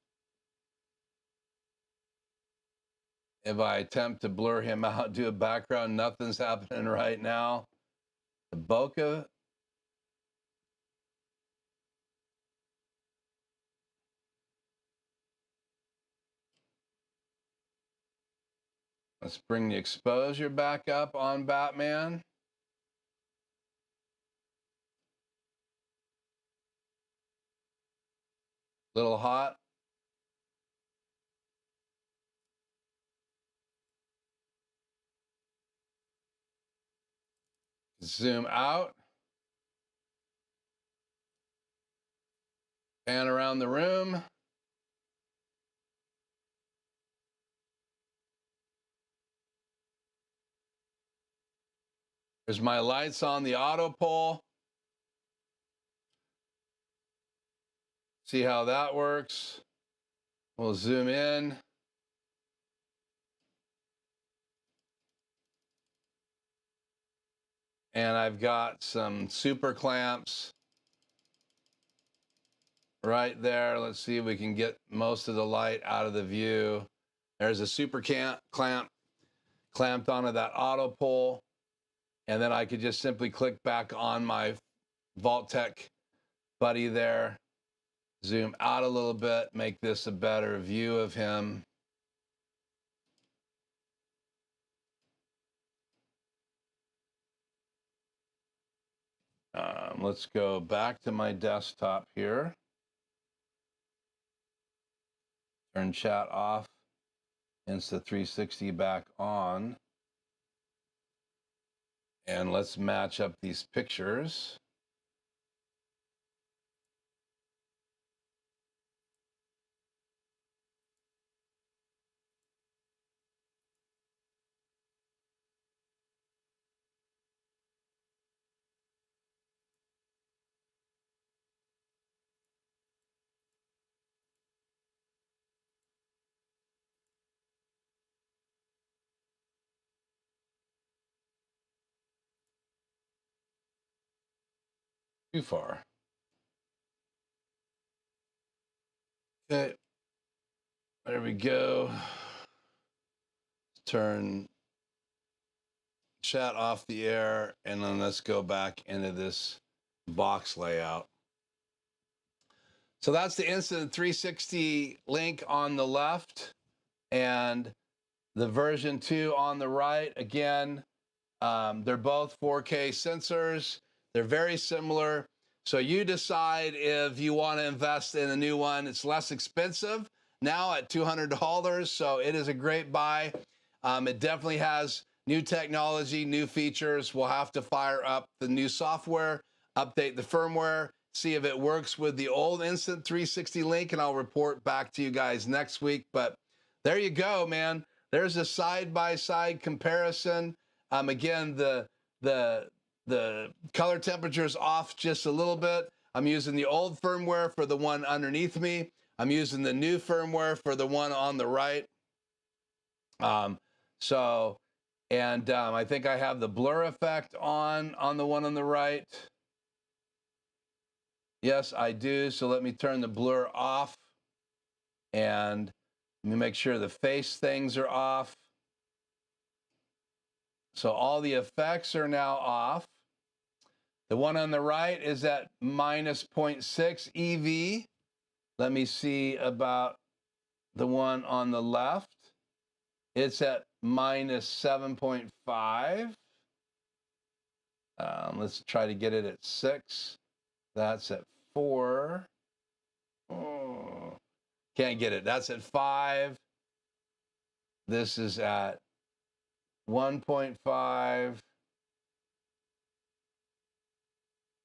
Speaker 1: if I attempt to blur him out, do a background. Nothing's happening right now. The bokeh. Let's bring the exposure back up on Batman. Little hot. Zoom out. Pan around the room. There's my lights on the auto pull. See how that works. We'll zoom in. And I've got some super clamps right there. Let's see if we can get most of the light out of the view. There's a super clamp clamped onto that auto pull. And then I could just simply click back on my Vault-Tec buddy there. Zoom out a little bit, make this a better view of him. Let's go back to my desktop here. Turn chat off. Insta360 back on. And let's match up these pictures. Too far. Okay, there we go. Turn chat off the air, and then let's go back into this box layout. So that's the Insta360 Link on the left and the version 2 on the right. Again, they're both 4K sensors. They're very similar. So you decide if you want to invest in a new one. It's less expensive now at $200. So it is a great buy. It definitely has new technology, new features. We'll have to fire up the new software, update the firmware, see if it works with the old Insta360 Link, and I'll report back to you guys next week. But there you go, man. There's a side-by-side comparison. Again, the color temperature is off just a little bit. I'm using the old firmware for the one underneath me. I'm using the new firmware for the one on the right. I think I have the blur effect on the one on the right. Yes, I do. So let me turn the blur off and let me make sure the face things are off. So all the effects are now off. The one on the right is at minus 0.6 EV. Let me see about the one on the left. It's at minus 7.5. Let's try to get it at 6. That's at 4. Oh, can't get it. That's at 5. This is at 1.5.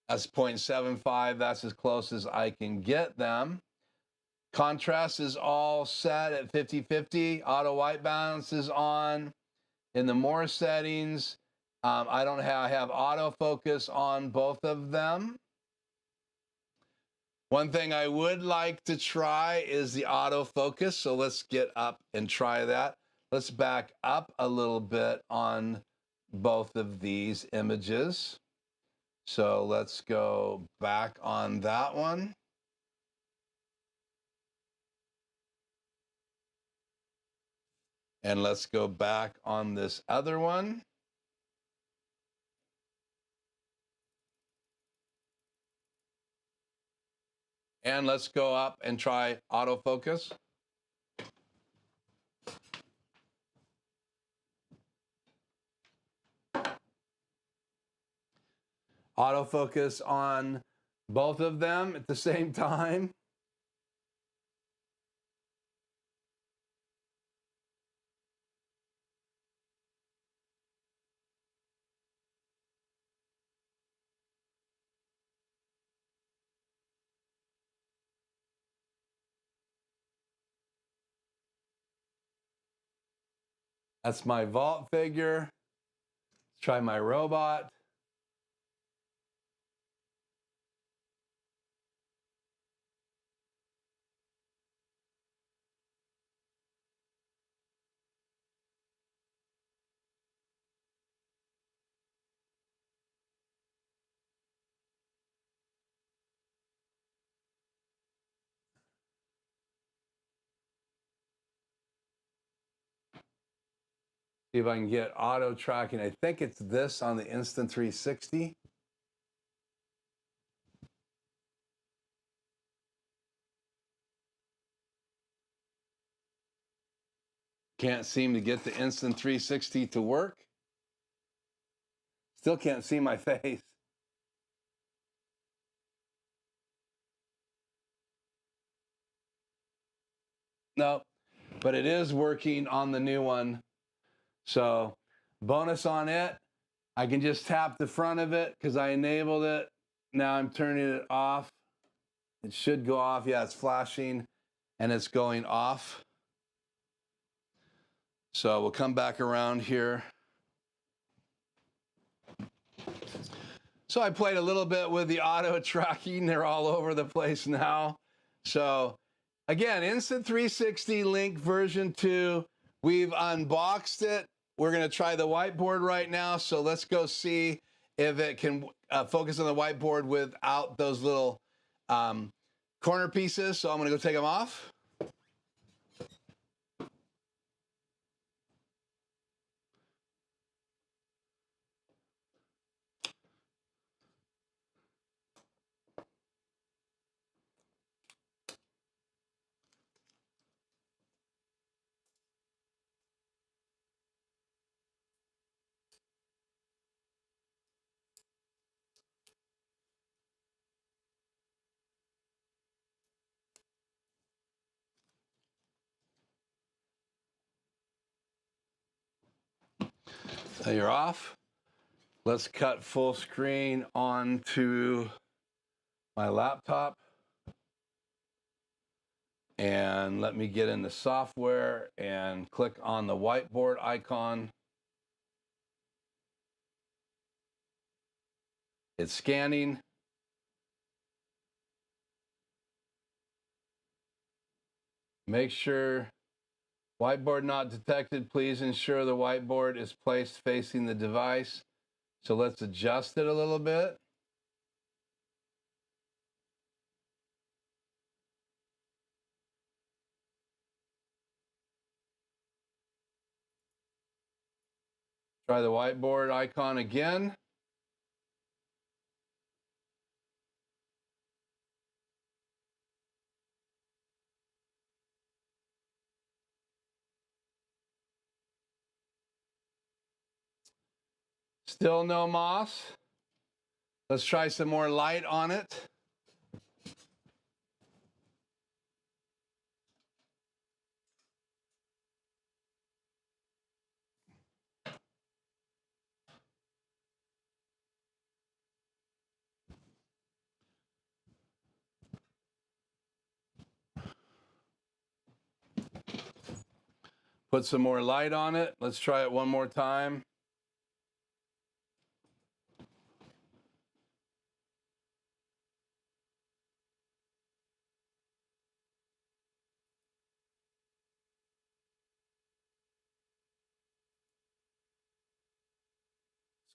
Speaker 1: That's 0.75. That's as close as I can get them. Contrast is all set at 50-50. Auto white balance is on. In the more settings, I have autofocus on both of them. One thing I would like to try is the autofocus. So let's get up and try that. Let's back up a little bit on both of these images. So let's go back on that one. And let's go back on this other one. And let's go up and try autofocus. Autofocus on both of them at the same time. That's my vault figure. Let's try my robot. See if I can get auto tracking. I think it's this on the Insta360. Can't seem to get the Insta360 to work. Still can't see my face. No, but it is working on the new one. So bonus on it, I can just tap the front of it because I enabled it. Now I'm turning it off. It should go off. Yeah, it's flashing and it's going off. So we'll come back around here. So I played a little bit with the auto tracking. They're all over the place now. So again, Insta360 Link version 2. We've unboxed it. We're going to try the whiteboard right now. So let's go see if it can focus on the whiteboard without those little corner pieces. So I'm going to go take them off. Now you're off. Let's cut full screen onto my laptop. And let me get into software and click on the whiteboard icon. It's scanning. Make sure whiteboard not detected. Please ensure the whiteboard is placed facing the device. So let's adjust it a little bit. Try the whiteboard icon again. Still no moss. Let's try some more light on it. Put some more light on it. Let's try it one more time.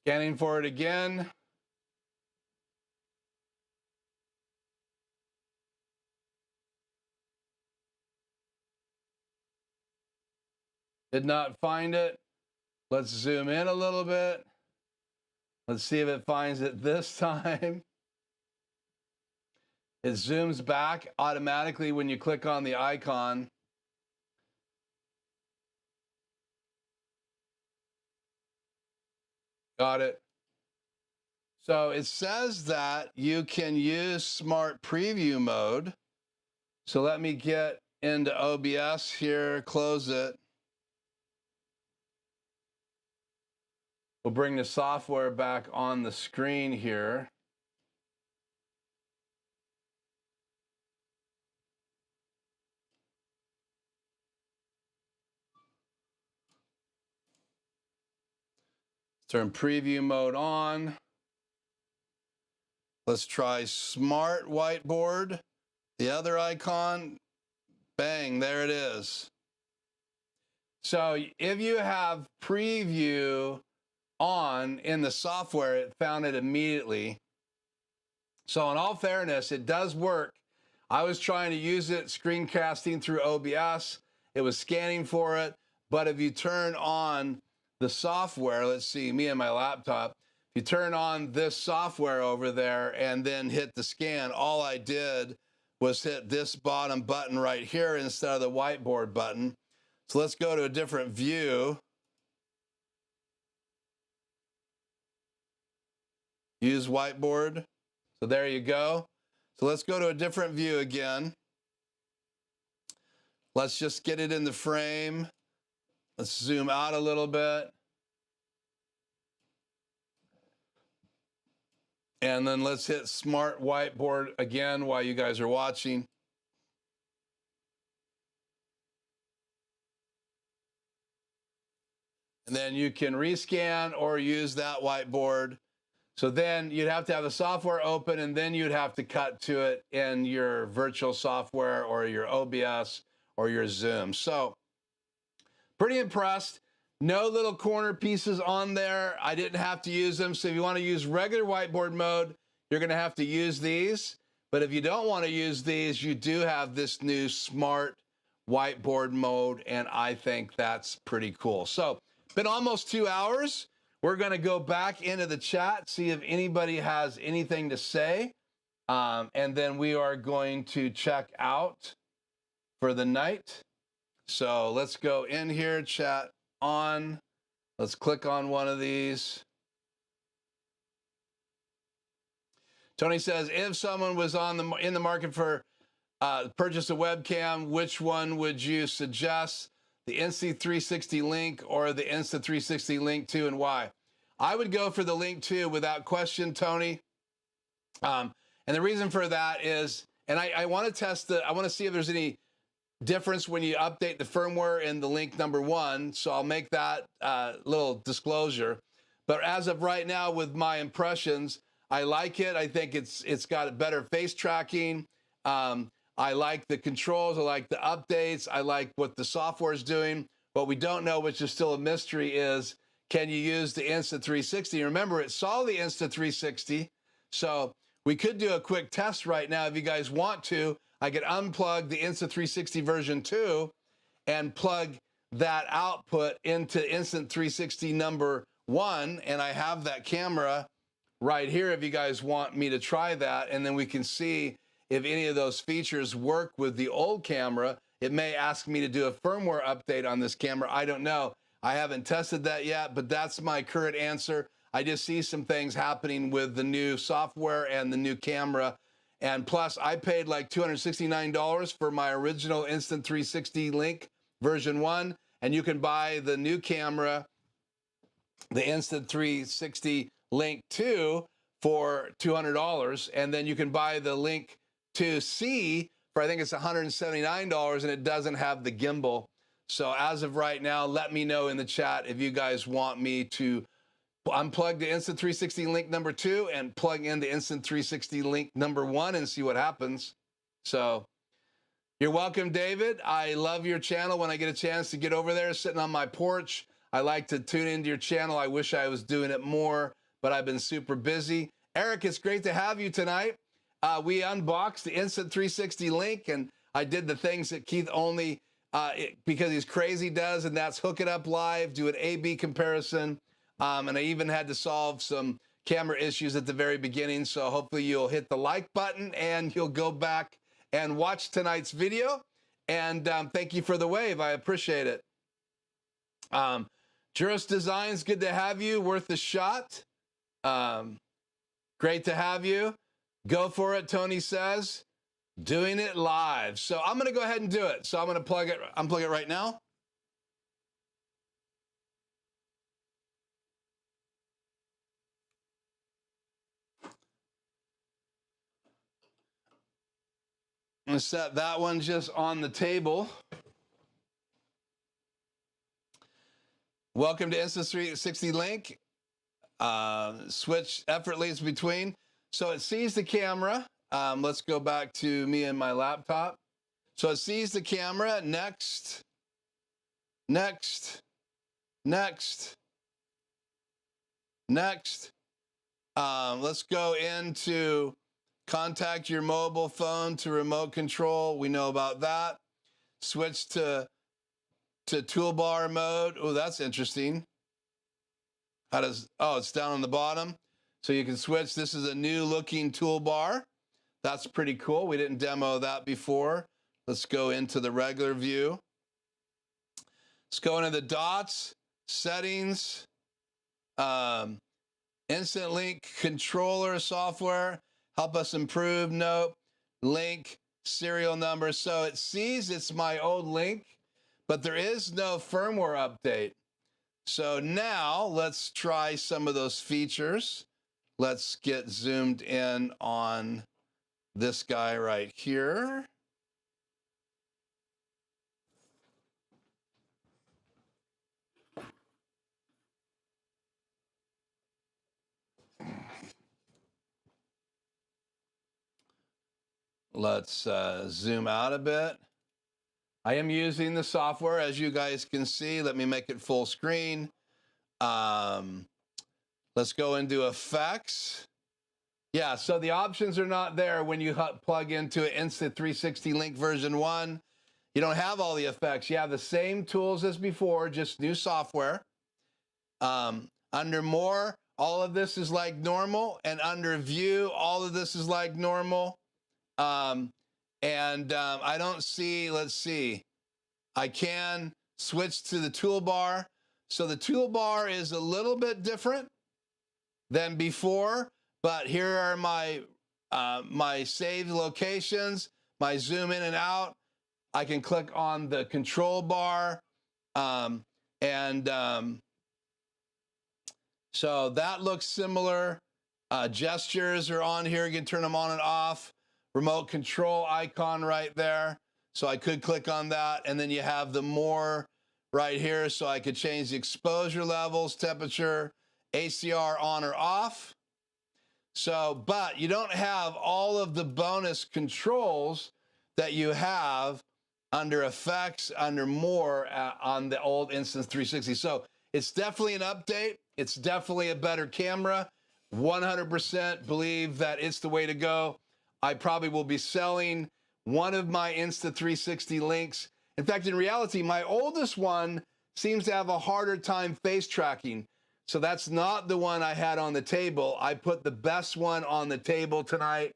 Speaker 1: Scanning for it again. Did not find it. Let's zoom in a little bit. Let's see if it finds it this time. It zooms back automatically when you click on the icon. Got it. So it says that you can use smart preview mode. So let me get into OBS here, close it. We'll bring the software back on the screen here. Turn preview mode on. Let's try smart whiteboard. The other icon, bang, there it is. So if you have preview on in the software, it found it immediately. So in all fairness, it does work. I was trying to use it screencasting through OBS. It was scanning for it. But if you turn on the software, let's see, me and my laptop, if you turn on this software over there and then hit the scan, all I did was hit this bottom button right here instead of the whiteboard button. So let's go to a different view. Use whiteboard. So there you go. So let's go to a different view again. Let's just get it in the frame. Let's zoom out a little bit. And then let's hit smart whiteboard again while you guys are watching. And then you can rescan or use that whiteboard. So then you'd have to have the software open and then you'd have to cut to it in your virtual software or your OBS or your Zoom. So pretty impressed. No little corner pieces on there. I didn't have to use them. So if you want to use regular whiteboard mode, you're going to have to use these. But if you don't want to use these, you do have this new smart whiteboard mode. And I think that's pretty cool. So been almost 2 hours. We're going to go back into the chat, see if anybody has anything to say. And then we are going to check out for the night. So let's go in here, chat on. Let's click on one of these. Tony says, if someone was in the market for purchase a webcam, which one would you suggest? the Insta360 Link or the Insta360 Link 2, and why? I would go for the Link 2 without question, Tony. And the reason for that is, and I want to test I want to see if there's any difference when you update the firmware in the Link number 1. So I'll make that little disclosure. But as of right now, with my impressions, I like it. I think it's got better face tracking. I like the controls. I like the updates. I like what the software is doing. What we don't know, which is still a mystery, is can you use the Insta360? Remember, it saw the Insta360. So we could do a quick test right now if you guys want to. I could unplug the Insta360 version 2 and plug that output into Insta360 number 1. And I have that camera right here if you guys want me to try that. And then we can see if any of those features work with the old camera. It may ask me to do a firmware update on this camera. I don't know. I haven't tested that yet, but that's my current answer. I just see some things happening with the new software and the new camera. And plus, I paid like $269 for my original Insta360 Link version 1. And you can buy the new camera, the Insta360 Link 2, for $200. And then you can buy the Link 2C for, I think it's $179, and it doesn't have the gimbal. So as of right now, let me know in the chat if you guys want me to unplug the Insta360 Link number 2 and plug in the Insta360 Link number 1 and see what happens. So you're welcome, David. I love your channel. When I get a chance to get over there, sitting on my porch, I like to tune into your channel. I wish I was doing it more, but I've been super busy. Eric, it's great to have you tonight. We unboxed the Insta360 Link, and I did the things that Keith only, because he's crazy, does, and that's hook it up live, do an A/B comparison, and I even had to solve some camera issues at the very beginning, so hopefully you'll hit the like button and you'll go back and watch tonight's video, and thank you for the wave. I appreciate it. Juris Designs, good to have you. Worth a shot. Great to have you. Go for it, Tony says. Doing it live. So I'm going to go ahead and do it. So I'm going to unplug it right now. I'm going to set that one just on the table. Welcome to Insta360 Link. Switch effortlessly between. So it sees the camera. Let's go back to me and my laptop. So it sees the camera. Next, next, next, next. Let's go into contact your mobile phone to remote control. We know about that. Switch to toolbar mode. Oh, that's interesting. How does, oh, it's down on the bottom. So you can switch. This is a new looking toolbar. That's pretty cool. We didn't demo that before. Let's go into the regular view. Let's go into the dots, settings, Instant Link controller software, help us improve, nope, link, serial number. So it sees it's my old link, but there is no firmware update. So now let's try some of those features. Let's get zoomed in on this guy right here. Let's zoom out a bit. I am using the software, as you guys can see. Let me make it full screen. Let's go into effects. Yeah, so the options are not there when you plug into an Insta360 Link version 1. You don't have all the effects. You have the same tools as before, just new software. Under more, all of this is like normal, and under view, all of this is like normal. I don't see, let's see, I can switch to the toolbar. So the toolbar is a little bit different than before, but here are my my saved locations, my zoom in and out. I can click on the control bar So that looks similar. Gestures are on here. You can turn them on and off. Remote control icon right there. So I could click on that. And then you have the more right here. So I could change the exposure levels, temperature, ACR on or off. So, but you don't have all of the bonus controls that you have under effects, under more on the old Insta360. So it's definitely an update. It's definitely a better camera. 100% believe that it's the way to go. I probably will be selling one of my Insta360 Links. In fact, in reality, my oldest one seems to have a harder time face tracking. So that's not the one I had on the table. I put the best one on the table tonight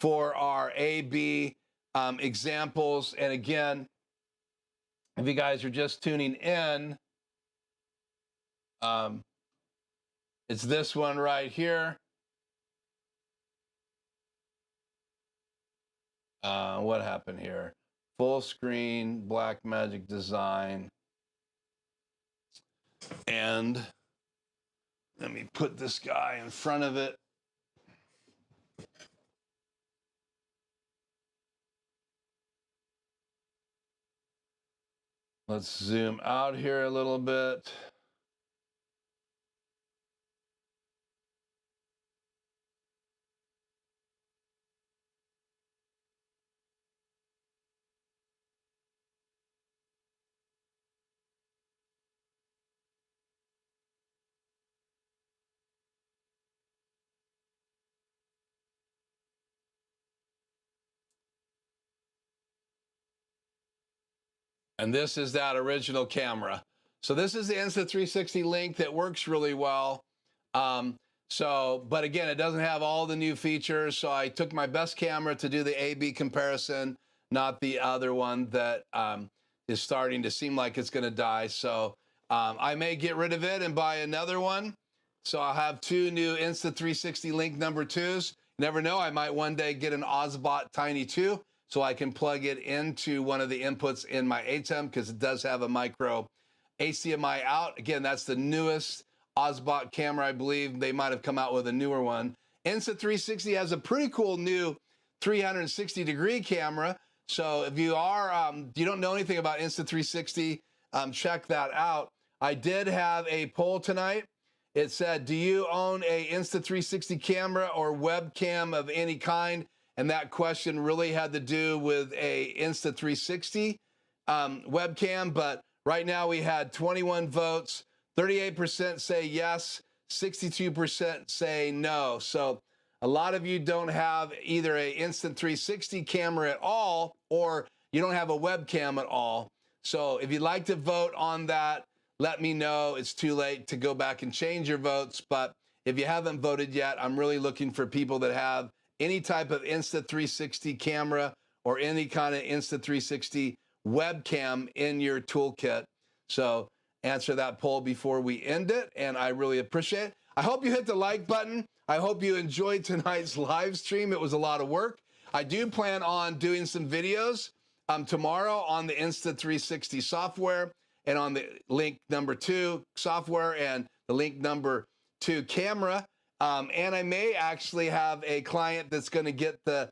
Speaker 1: for our A/B examples. And again, if you guys are just tuning in, it's this one right here. What happened here? Full screen, Blackmagic design. And let me put this guy in front of it. Let's zoom out here a little bit. And this is that original camera. So this is the Insta360 Link that works really well. But again, it doesn't have all the new features. So I took my best camera to do the A/B comparison, not the other one that is starting to seem like it's gonna die. So I may get rid of it and buy another one. So I'll have two new Insta360 Link number 2s. Never know, I might one day get an Ozbot Tiny 2 so I can plug it into one of the inputs in my ATEM because it does have a micro HDMI out. Again, that's the newest Ozbot camera, I believe. They might have come out with a newer one. Insta360 has a pretty cool new 360-degree camera. So if you are, you don't know anything about Insta360, check that out. I did have a poll tonight. It said, do you own a Insta360 camera or webcam of any kind? And that question really had to do with a Insta360 webcam. But right now we had 21 votes, 38% say yes, 62% say no. So a lot of you don't have either a Insta360 camera at all, or you don't have a webcam at all. So if you'd like to vote on that, let me know. It's too late to go back and change your votes. But if you haven't voted yet, I'm really looking for people that have any type of Insta360 camera or any kind of Insta360 webcam in your toolkit. So answer that poll before we end it, and I really appreciate it. I hope you hit the like button. I hope you enjoyed tonight's live stream. It was a lot of work. I do plan on doing some videos tomorrow on the Insta360 software and on the Link number 2 software and the Link number 2 camera. And I may actually have a client that's going to get the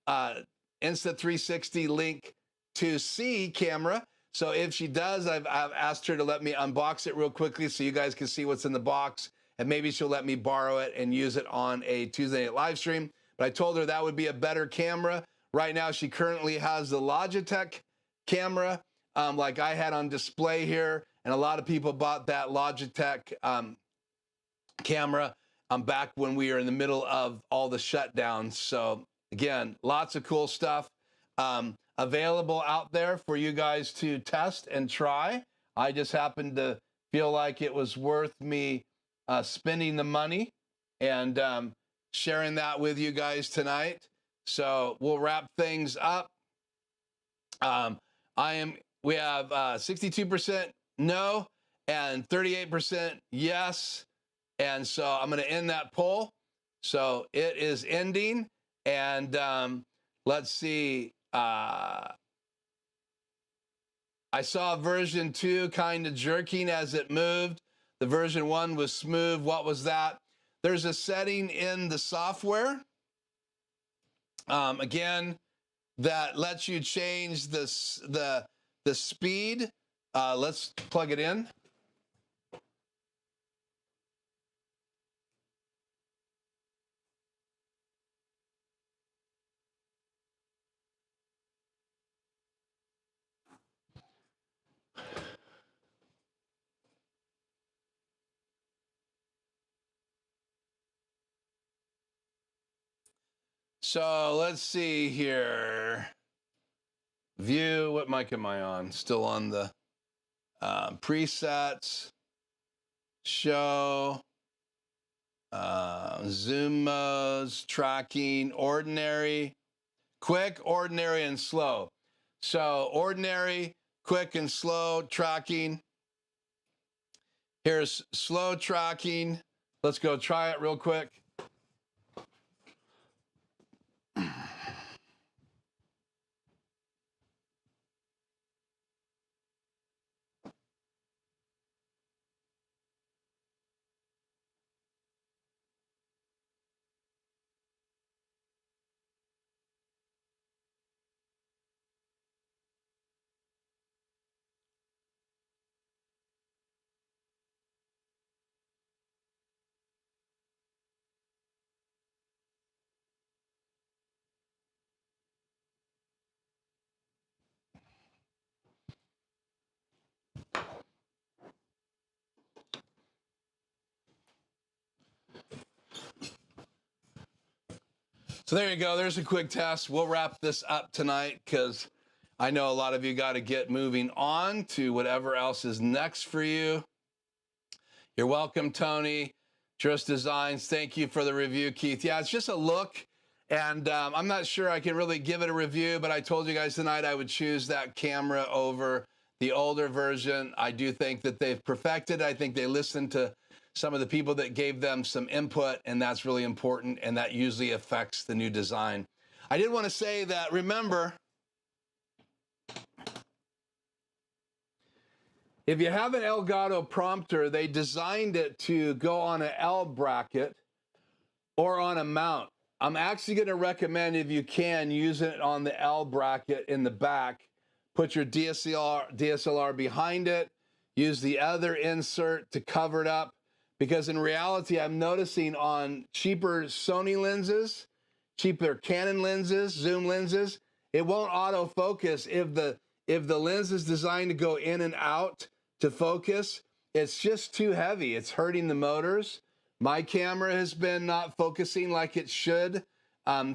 Speaker 1: Insta360 Link 2C camera. So if she does, I've asked her to let me unbox it real quickly so you guys can see what's in the box. And maybe she'll let me borrow it and use it on a Tuesday night live stream. But I told her that would be a better camera. Right now, she currently has the Logitech camera like I had on display here. And a lot of people bought that Logitech camera back when we were in the middle of all the shutdowns. So again, lots of cool stuff available out there for you guys to test and try. I just happened to feel like it was worth me spending the money and sharing that with you guys tonight. So we'll wrap things up. We have 62% no and 38% yes. And so I'm going to end that poll. So it is ending. And let's see. I I saw version 2 kind of jerking as it moved. The version 1 was smooth. What was that? There's a setting in the software, again, that lets you change the speed. Let's plug it in. So let's see here. View, what mic am I on? Still on the presets, show, zoom modes, tracking, ordinary, quick, ordinary, and slow. So ordinary, quick, and slow tracking. Here's slow tracking. Let's go try it real quick. So there you go. There's a quick test. We'll wrap this up tonight because I know a lot of you got to get moving on to whatever else is next for you. You're welcome, Tony. Just Designs. Thank you for the review, Keith. Yeah, it's just a look. And I'm not sure I can really give it a review, but I told you guys tonight I would choose that camera over the older version. I do think that they've perfected. I think they listened to some of the people that gave them some input, and that's really important, and that usually affects the new design. I did want to say that, remember, if you have an Elgato prompter, they designed it to go on an L bracket or on a mount. I'm actually going to recommend, if you can, use it on the L bracket in the back. Put your DSLR behind it. Use the other insert to cover it up. Because in reality, I'm noticing on cheaper Sony lenses, cheaper Canon lenses, zoom lenses, it won't autofocus. If the lens is designed to go in and out to focus, it's just too heavy. It's hurting the motors. My camera has been not focusing like it should.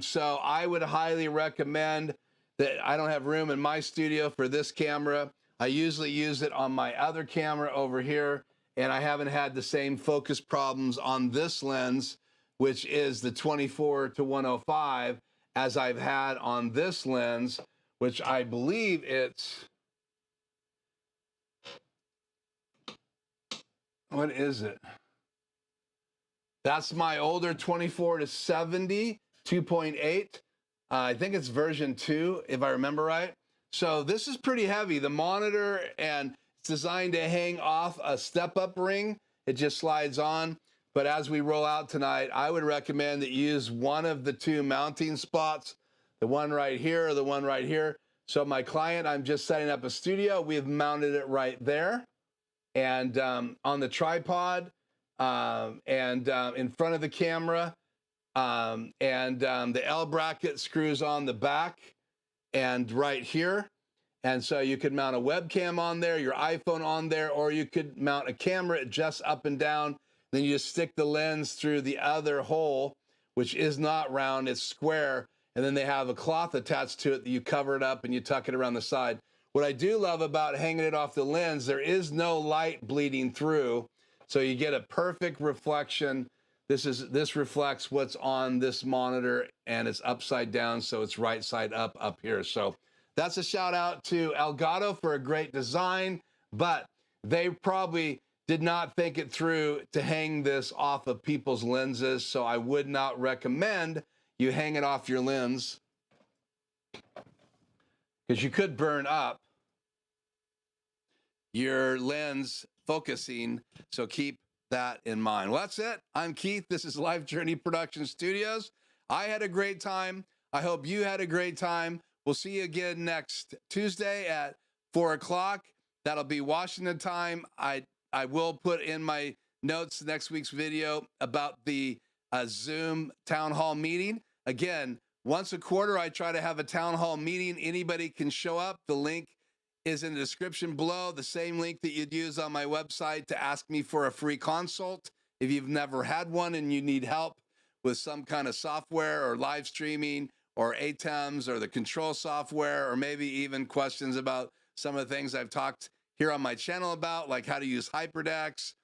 Speaker 1: So I would highly recommend that. I don't have room in my studio for this camera. I usually use it on my other camera over here, and I haven't had the same focus problems on this lens, which is the 24-105, as I've had on this lens, which I believe it's, what is it? That's my older 24-70, 2.8. I think it's version 2, if I remember right. So this is pretty heavy. The monitor, and it's designed to hang off a step-up ring. It just slides on. But as we roll out tonight, I would recommend that you use one of the two mounting spots, the one right here or the one right here. So my client, I'm just setting up a studio. We've mounted it right there. And on the tripod, in front of the camera, the L bracket screws on the back and right here. And so you could mount a webcam on there, your iPhone on there, or you could mount a camera just up and down. Then you just stick the lens through the other hole, which is not round, it's square. And then they have a cloth attached to it that you cover it up and you tuck it around the side. What I do love about hanging it off the lens, there is no light bleeding through. So you get a perfect reflection. This reflects what's on this monitor, and it's upside down, so it's right side up here. So that's a shout out to Elgato for a great design, but they probably did not think it through to hang this off of people's lenses. So I would not recommend you hang it off your lens, because you could burn up. your lens focusing. So keep that in mind. Well, that's it. I'm Keith. This is Life Journey Production Studios. I had a great time. I hope you had a great time. We'll see you again next Tuesday at 4 o'clock. That'll be Washington time. I will put in my notes next week's video about the Zoom town hall meeting. Again, once a quarter, I try to have a town hall meeting. Anybody can show up. The link is in the description below, the same link that you'd use on my website to ask me for a free consult. If you've never had one and you need help with some kind of software or live streaming or ATEMs or the control software, or maybe even questions about some of the things I've talked here on my channel about, like how to use HyperDecks.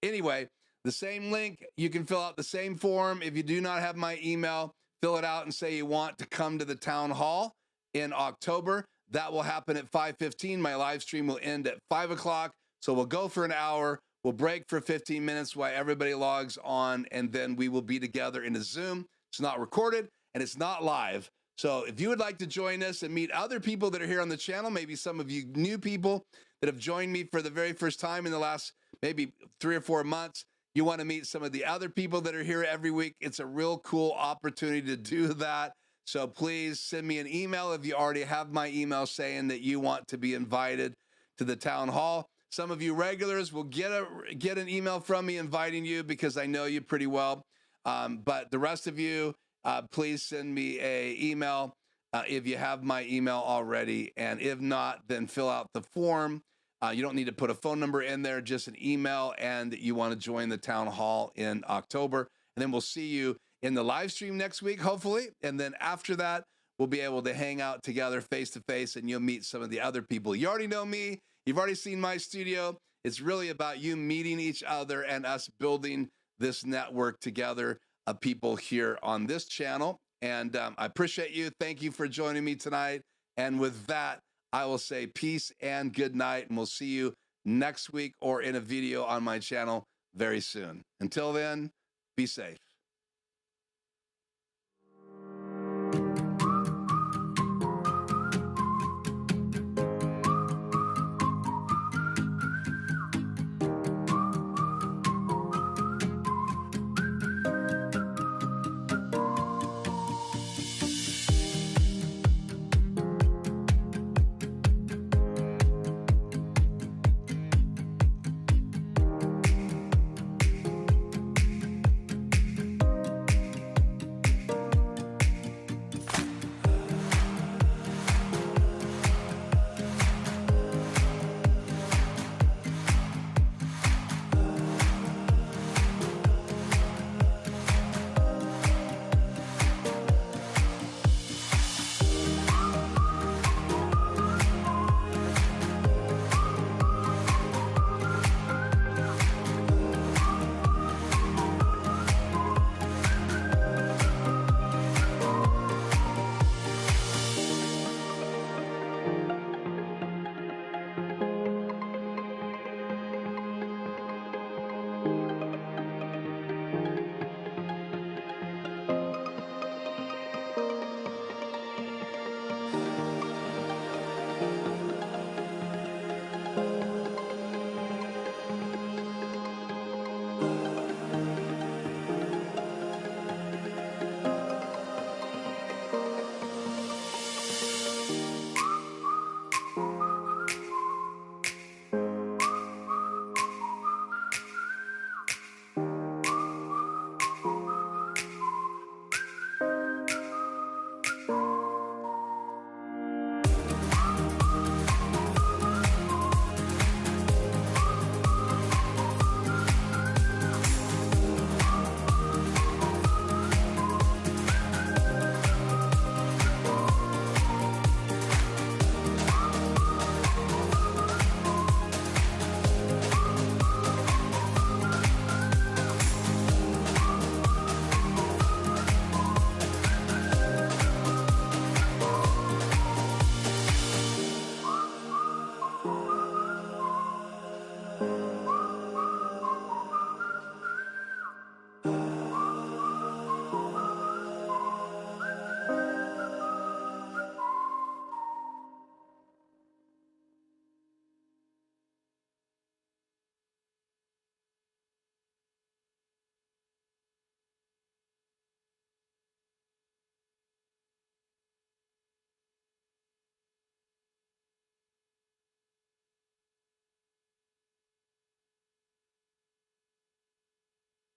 Speaker 1: Anyway, the same link, you can fill out the same form. If you do not have my email, fill it out and say you want to come to the town hall in October. That will happen at 5:15. My live stream will end at 5 o'clock. So we'll go for an hour. We'll break for 15 minutes while everybody logs on, and then we will be together in a Zoom. It's not recorded and it's not live. So if you would like to join us and meet other people that are here on the channel, maybe some of you new people that have joined me for the very first time in the last maybe 3 or 4 months, you want to meet some of the other people that are here every week, it's a real cool opportunity to do that. So please send me an email if you already have my email saying that you want to be invited to the town hall. Some of you regulars will get an email from me inviting you because I know you pretty well. But the rest of you, please send me an email if you have my email already. And if not, then fill out the form. You don't need to put a phone number in there, just an email, and you want to join the town hall in October. And then we'll see you in the live stream next week, hopefully. And then after that, we'll be able to hang out together face to face, and you'll meet some of the other people. You already know me. You've already seen my studio. It's really about you meeting each other and us building this network together of people here on this channel. And I appreciate you. Thank you for joining me tonight. And with that, I will say peace and good night, and we'll see you next week or in a video on my channel very soon. Until then, be safe.